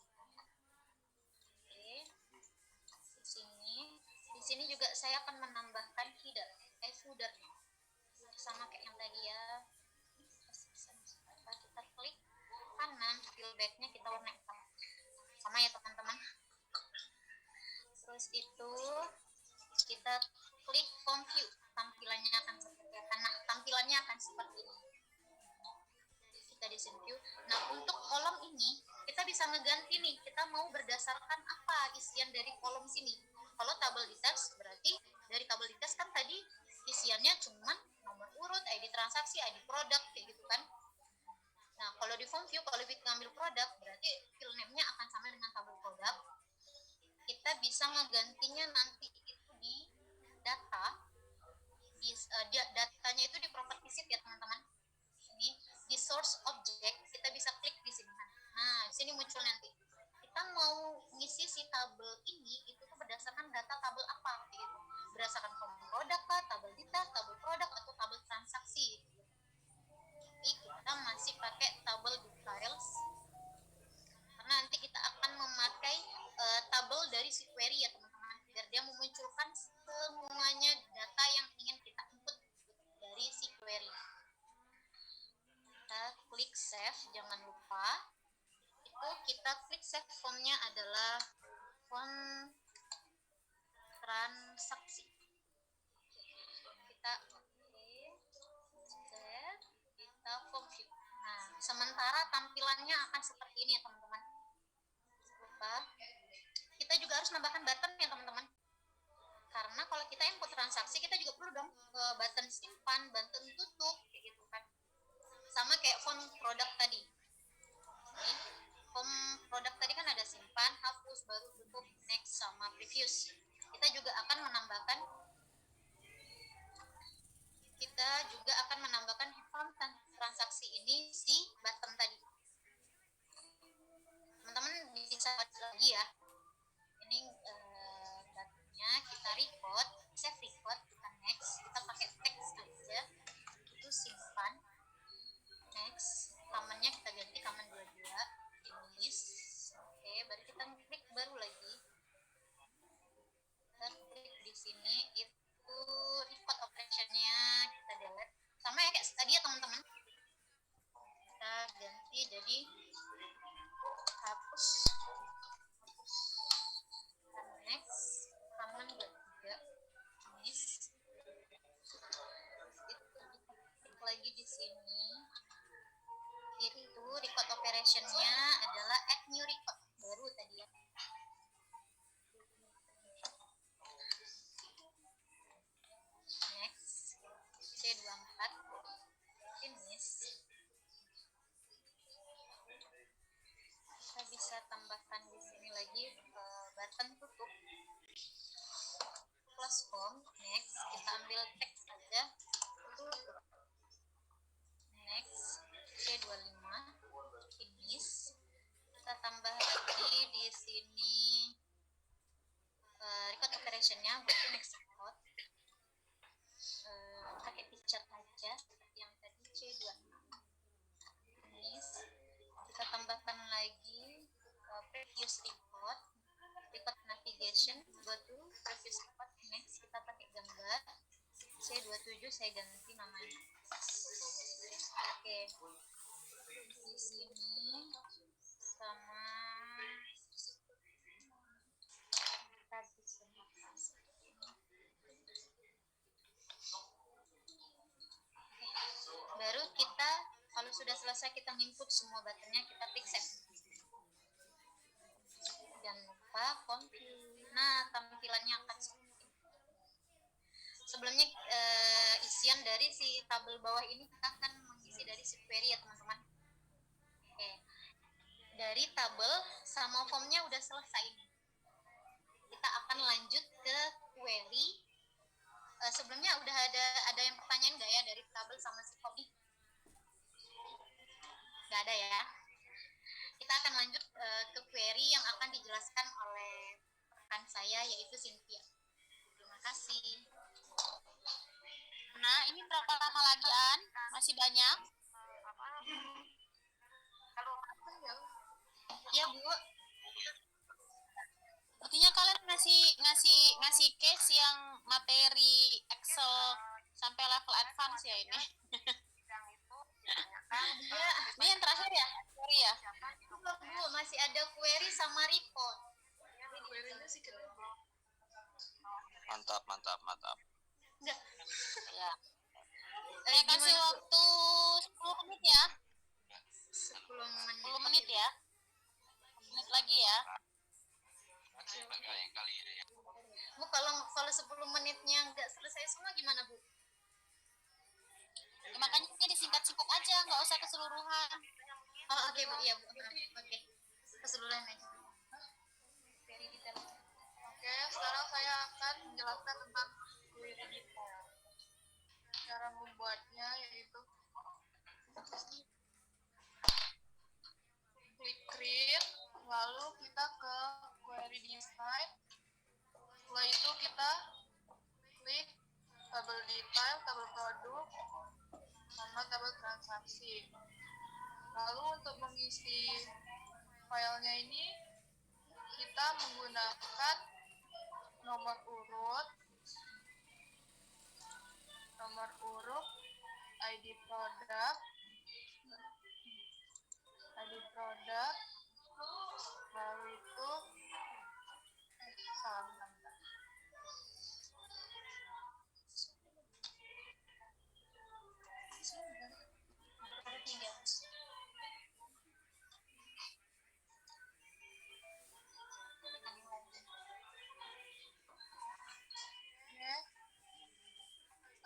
Oke, di sini juga saya akan menambahkan footer sama kayak yang tadi ya. Kita klik kanan, fill back-nya kita warna hitam, sama ya teman-teman. Terus itu kita klik form view, tampilannya akan seperti apa. Nah, tampilannya akan seperti ini. Kita di sini view. Nah, untuk kolom ini kita bisa ngeganti nih, kita mau berdasarkan apa isian dari kolom sini. Kalau table details berarti dari table details kan tadi isiannya cuman nomor urut, ID transaksi, ID produk kayak gitu kan. Nah, kalau di form view, kalau kita ngambil produk, berarti fill name-nya akan sama dengan tabel produk. Kita bisa ngegantinya nanti itu di data, datanya itu di property sheet ya teman-teman. Ini di source object, kita bisa klik di sini. Nah, di sini muncul nanti. Kita mau ngisi si tabel ini, itu tuh berdasarkan data tabel apa, gitu. Berdasarkan kolom produk kah, tabel detail, tabel produk, atau tabel transaksi. Tapi kita masih pakai tabel details karena nanti kita akan memakai tabel dari si query ya teman-teman, biar dia memunculkan semuanya data yang ingin kita input dari si query. Kita klik save, jangan lupa itu kita klik save formnya adalah font transaksi. Kita form view. Nah, sementara tampilannya akan seperti ini ya teman-teman. Lupa. Kita juga harus nambahkan button ya teman-teman. Karena kalau kita input transaksi, kita juga perlu dong button simpan, button tutup, kayak gitu kan. Sama kayak font produk tadi. Ini font produk tadi kan ada simpan, hapus, baru tutup, next, sama previous. Kita juga akan menambahkan di form transaksi ini si button tadi. Teman-teman bisa baca lagi ya. Ini buttonnya kita record, save record, kita next, kita pakai text aja, itu simpan, next, jadi hapus. Next, halaman 23. Next. Itu lagi di sini. Itu record operationnya adalah add new record baru tadi ya. Next, C24 finish. Kita bisa tambahkan di sini lagi button tutup close form. Next, kita ambil teks aja tutup. Next, C25 finish. Kita tambah lagi di sini record operationnya buat export. Pakai picture aja seperti yang tadi C26 finish. Kita tambahkan lagi previous record navigation, go to previous record. Next, kita pakai gambar C27, saya ganti namanya. Oke, di sini sama tadi semua. Baru kita kalau sudah selesai kita input semua buttonnya, kita klik save. Jangan lupa confirm. Nah, tampilannya akan seperti ini. Sebelumnya isian dari si tabel bawah ini kita akan mengisi dari si query ya teman-teman. Oke. Dari tabel sama formnya udah selesai. Kita akan lanjut ke query. Sebelumnya udah ada yang pertanyaan nggak ya dari tabel sama si form ini? Nggak ada ya. Kita akan lanjut ke query yang akan dijelaskan oleh rekan saya yaitu Cynthia. Terima kasih. Nah, ini berapa lama lagi, An? Masih banyak? Ya, Bu. Artinya kalian ngasih case yang materi Excel sampai level advance ya ini. Ya, Ini yang terakhir ya? Sorry ya. Bu, masih ada query sama report. Mantap. Enggak. Ya. Saya kasih waktu 10 menit ya. 10 menit ya. Menit lagi ya. Bu, kalau 10 menitnya nggak selesai semua gimana, Bu? Ya, makanya disingkat-singkat aja, nggak usah keseluruhan. Oh, oke, Bu. Iya, Bu. Oke. Keseluruhan aja. Oke, sekarang saya akan menjelaskan tentang query detail. Cara membuatnya yaitu klik create, lalu kita ke query design. Setelah itu kita klik tabel detail, tabel produk, sama tabel transaksi. Lalu untuk mengisi filenya ini kita menggunakan nomor urut, ID produk, lalu itu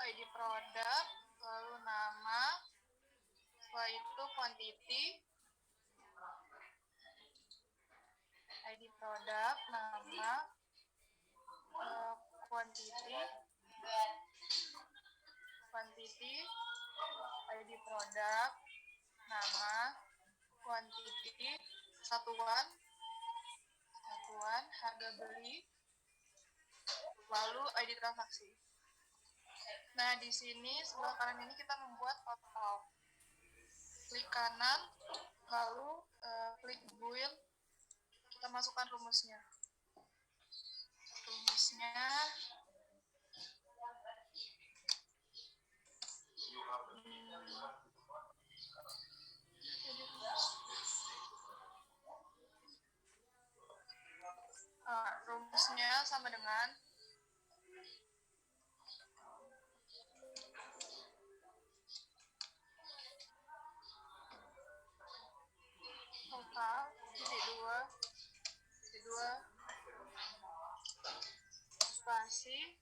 ID produk, lalu nama, setelah itu quantity, ID produk, nama, quantity, ID produk, nama, quantity, satuan, harga beli, lalu ID transaksi. Nah, di sini sebelah kanan ini kita membuat total. Klik kanan, lalu klik build, kita masukkan rumusnya. spasi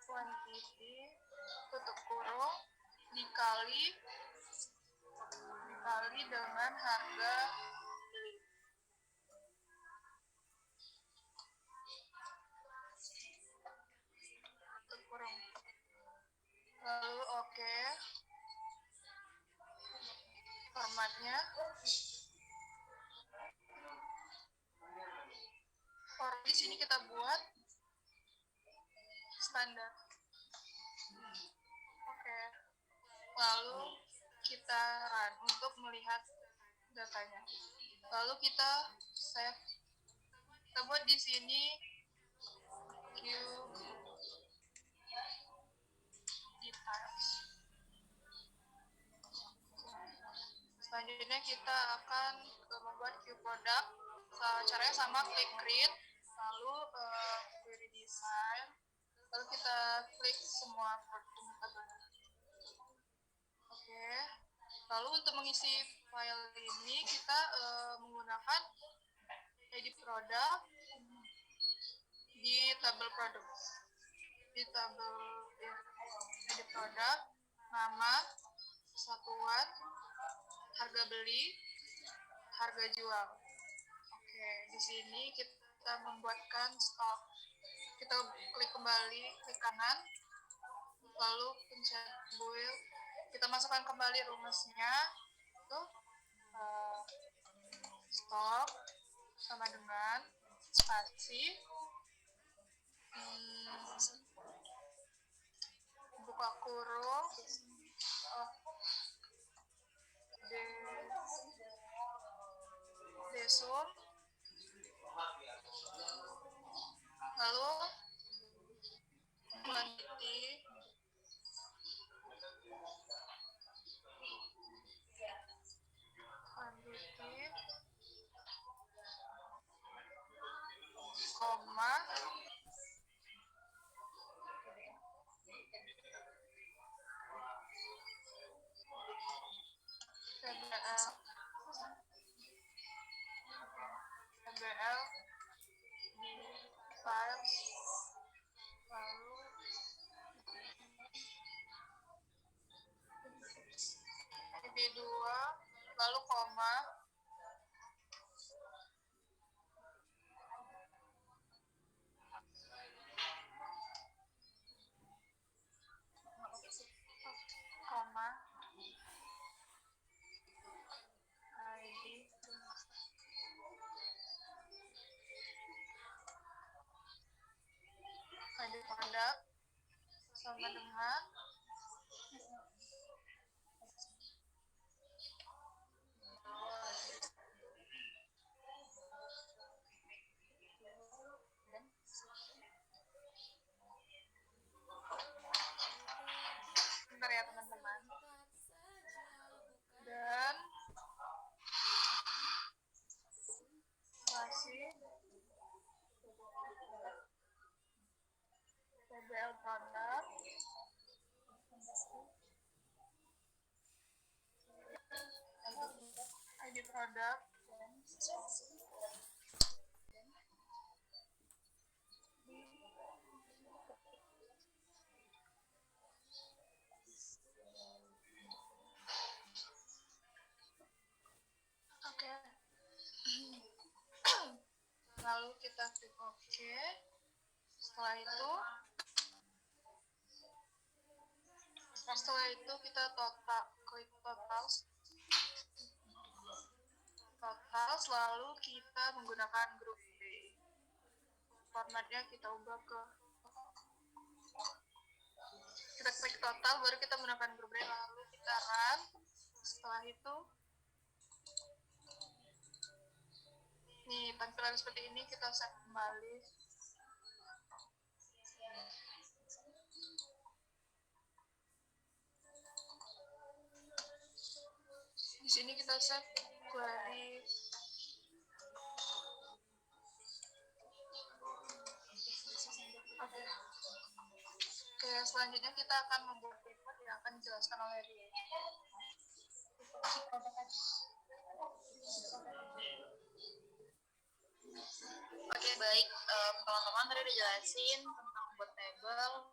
quantity tutup kurung dikali dengan harga beli. Tutup kurung. Lalu oke. Formatnya di sini kita buat standar. Oke. Lalu kita run untuk melihat datanya. Lalu kita save. Kita buat di sini Q details. Selanjutnya kita akan membuat Q product. Caranya sama, klik create, lalu query design, lalu kita klik semua produk. Oke. Lalu untuk mengisi file ini kita menggunakan edit product di tabel produk. Di tabel edit product, nama, satuan, harga beli, harga jual. Oke, di sini kita membuatkan stok. Kita klik kembali, klik kanan, lalu pencet build. Kita masukkan kembali rumusnya. Itu stok sama dengan spasi buka kurung desum, lalu quantity koma TBL di file, lalu ib2, lalu koma, ID produk sama dengan bentar ya teman-teman, dan masih TBL produk ID produk oke. Lalu kita klik oke. Setelah itu kita klik total, lalu kita menggunakan grup B. Formatnya kita ubah ke kita klik total, baru kita menggunakan grup B, lalu kita run. Setelah itu nih tampilan seperti ini, kita save kembali. Di sini kita save query. Oke, selanjutnya kita akan membuat report yang akan dijelaskan oleh Ria. Oke, baik. Teman-teman tadi udah jelasin tentang buat table,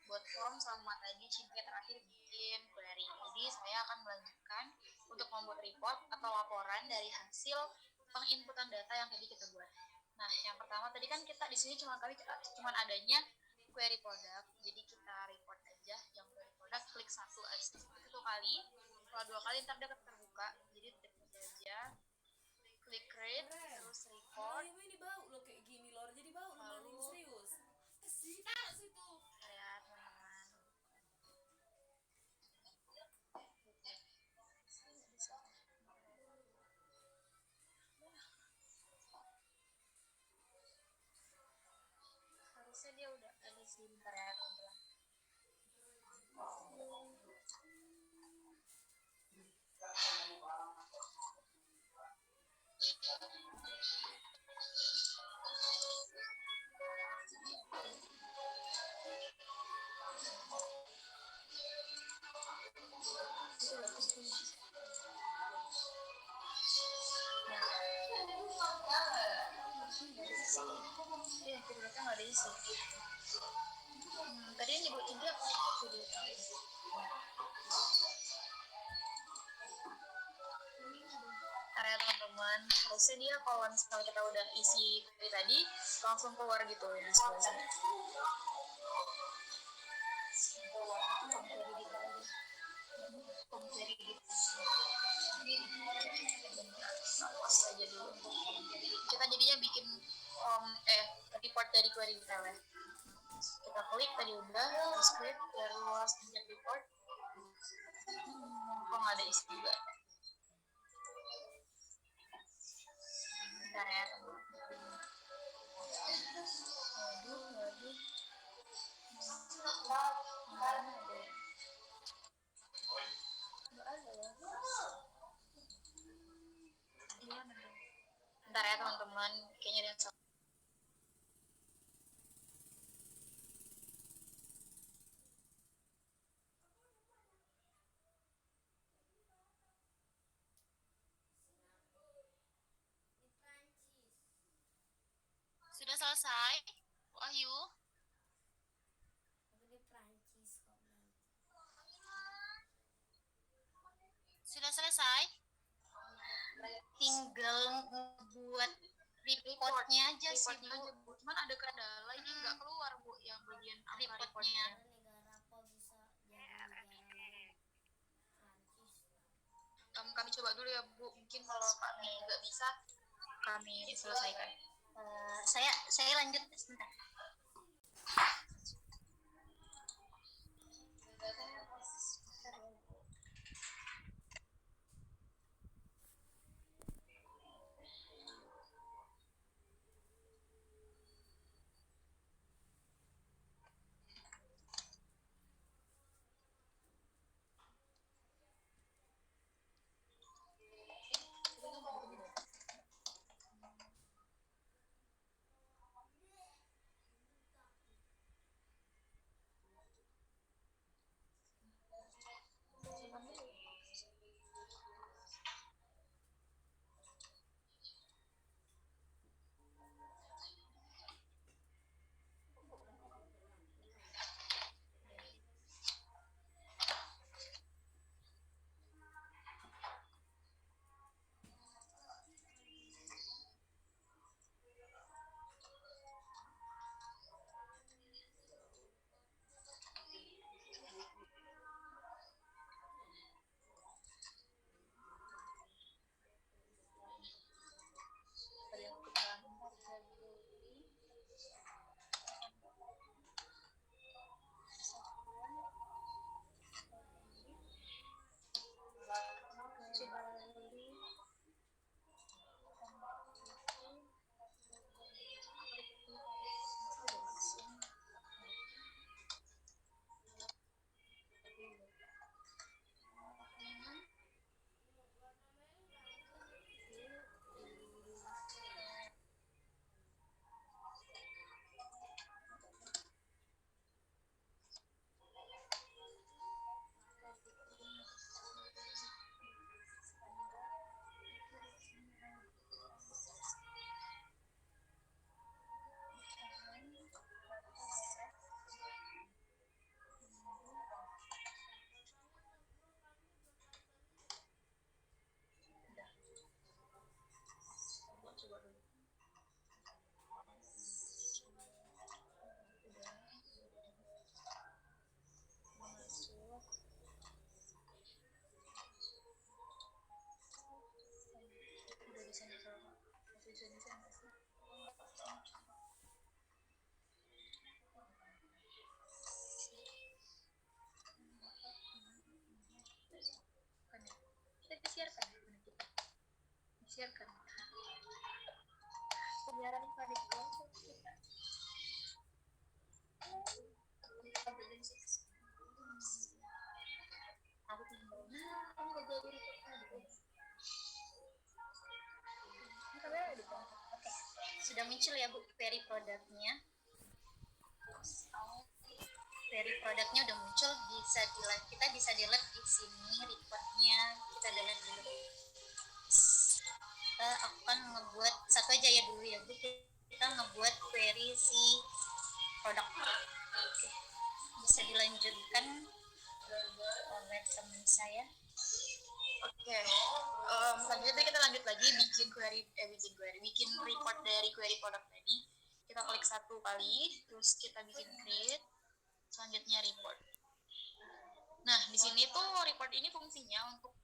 buat form, sama tadi Cinta terakhir bikin query. Jadi saya akan melanjutkan untuk membuat report atau laporan dari hasil penginputan data yang tadi kita buat. Nah, yang pertama tadi kan kita di sini cuma adanya query product. Jadi kita report aja yang query product, klik satu kali. Kalau 2 kali ntar dia terbuka. Jadi klik aja, klik create, terus report. Ini bau loh kayak gini loh, jadi bau loh serius. Ya, teman-teman. Harusnya dia udah ada sih, bentar ya, teman-teman. Iya, feedbacknya nggak ada isi. Tadi yang dibuat Cinta apa? Karya teman-teman, harusnya dia kalau misalnya kita udah isi dari tadi, langsung keluar gitu ya. Aja dulu. Kita jadinya bikin report dari query detail ya. Kita klik tadi udah, terus klik terus inject report. Kok nggak ada isi juga? Bentar ya. Waduh. Mana ada? Nggak ada ya. Gimana dong? Bentar ya teman-teman, kayaknya ada yang salah. Sudah selesai, Wahyu? Sudah selesai? Tinggal buat reportnya aja sih, Reportnya aja, Bu. Cuman ada kendala ini nggak keluar, Bu, yang bagian apa reportnya. Kami coba dulu ya, Bu. Mungkin kalau kami nggak bisa, kami selesaikan. Saya lanjut sebentar. Udah muncul ya Bu query produknya. Query produknya udah muncul, kita bisa delete di sini reportnya, kita delete dulu. Kita akan ngebuat satu aja ya dulu ya Bu, kita ngebuat query si produk. Oke. Bisa dilanjutkan oleh teman saya. Oke, selanjutnya kita lanjut lagi bikin report dari query produk tadi. Kita klik satu kali, terus kita bikin create, selanjutnya report. Nah, di sini tuh report ini fungsinya untuk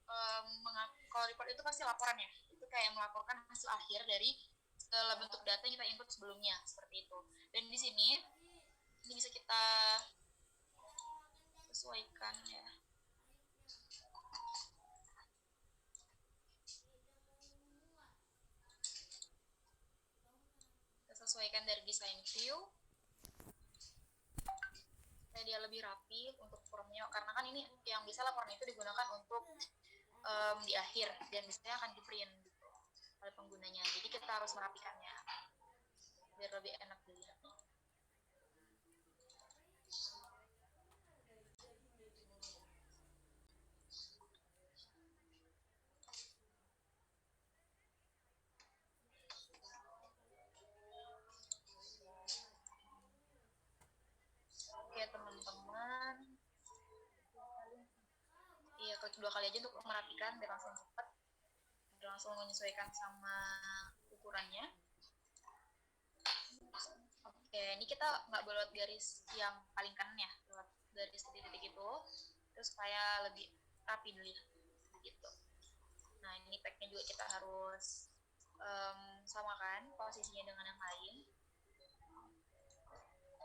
kalau report itu pasti laporan ya, itu kayak melaporkan hasil akhir dari segala bentuk data yang kita input sebelumnya, seperti itu. Dan di sini ini bisa kita sesuaikan ya. Sesuaikan dari desain view supaya dia lebih rapi untuk formnya, karena kan ini yang bisa laporan itu digunakan untuk di akhir dan biasanya akan di print gitu oleh penggunanya, jadi kita harus merapikannya biar lebih enak dilihat. Oke teman-teman, iya klik 2 kali aja untuk merapikan biar langsung cepat, biar langsung menyesuaikan sama ukurannya. Oke, ini kita nggak buat garis yang paling kanan ya, buat garis titik-titik itu, terus supaya lebih rapi dulu gitu. Nah ini tag-nya juga kita harus samakan posisinya dengan yang lain.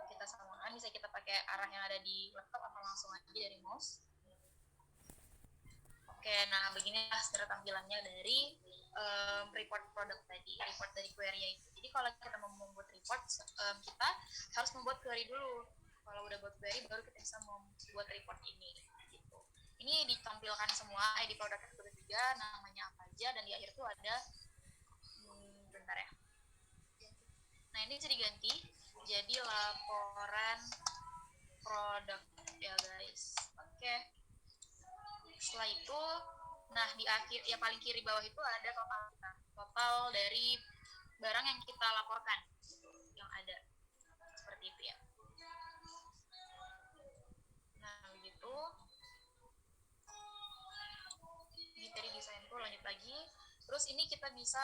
Kita samakan, bisa kita pakai arah yang ada di laptop atau langsung aja dari mouse. Oke, nah beginilah secara tampilannya dari report produk tadi, report dari query itu. Jadi kalau kita mau membuat report, kita harus membuat query dulu. Kalau udah buat query, baru kita bisa membuat report ini. Gitu. Ini ditampilkan semua ID produknya juga, namanya apa aja, dan di akhir tuh ada, bentar ya. Nah ini bisa diganti jadi laporan produk ya guys. Oke. Setelah itu, nah di akhir ya paling kiri bawah itu ada total dari barang yang kita laporkan yang ada, seperti itu ya. Nah begitu, ini tadi desainku, lanjut lagi. Terus ini kita bisa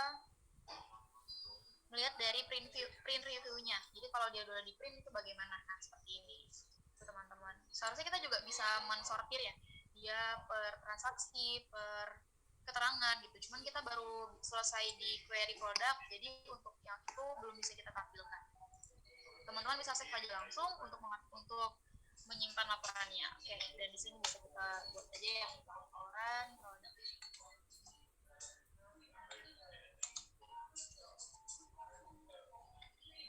melihat dari print review-nya. Jadi kalau dia udah di print itu bagaimana? Nah seperti ini teman-teman. Seharusnya kita juga bisa mensortir ya, dia per transaksi, per keterangan gitu. Cuman kita baru selesai di query produk, jadi untuk yang itu belum bisa kita tampilkan. Teman-teman bisa save aja langsung untuk menyimpan laporannya. Oke, dan di sini bisa kita buat aja ya laporan produk.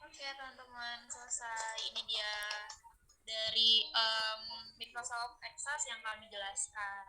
Oke teman-teman, selesai. Ini dia dari Microsoft Access yang kami jelaskan.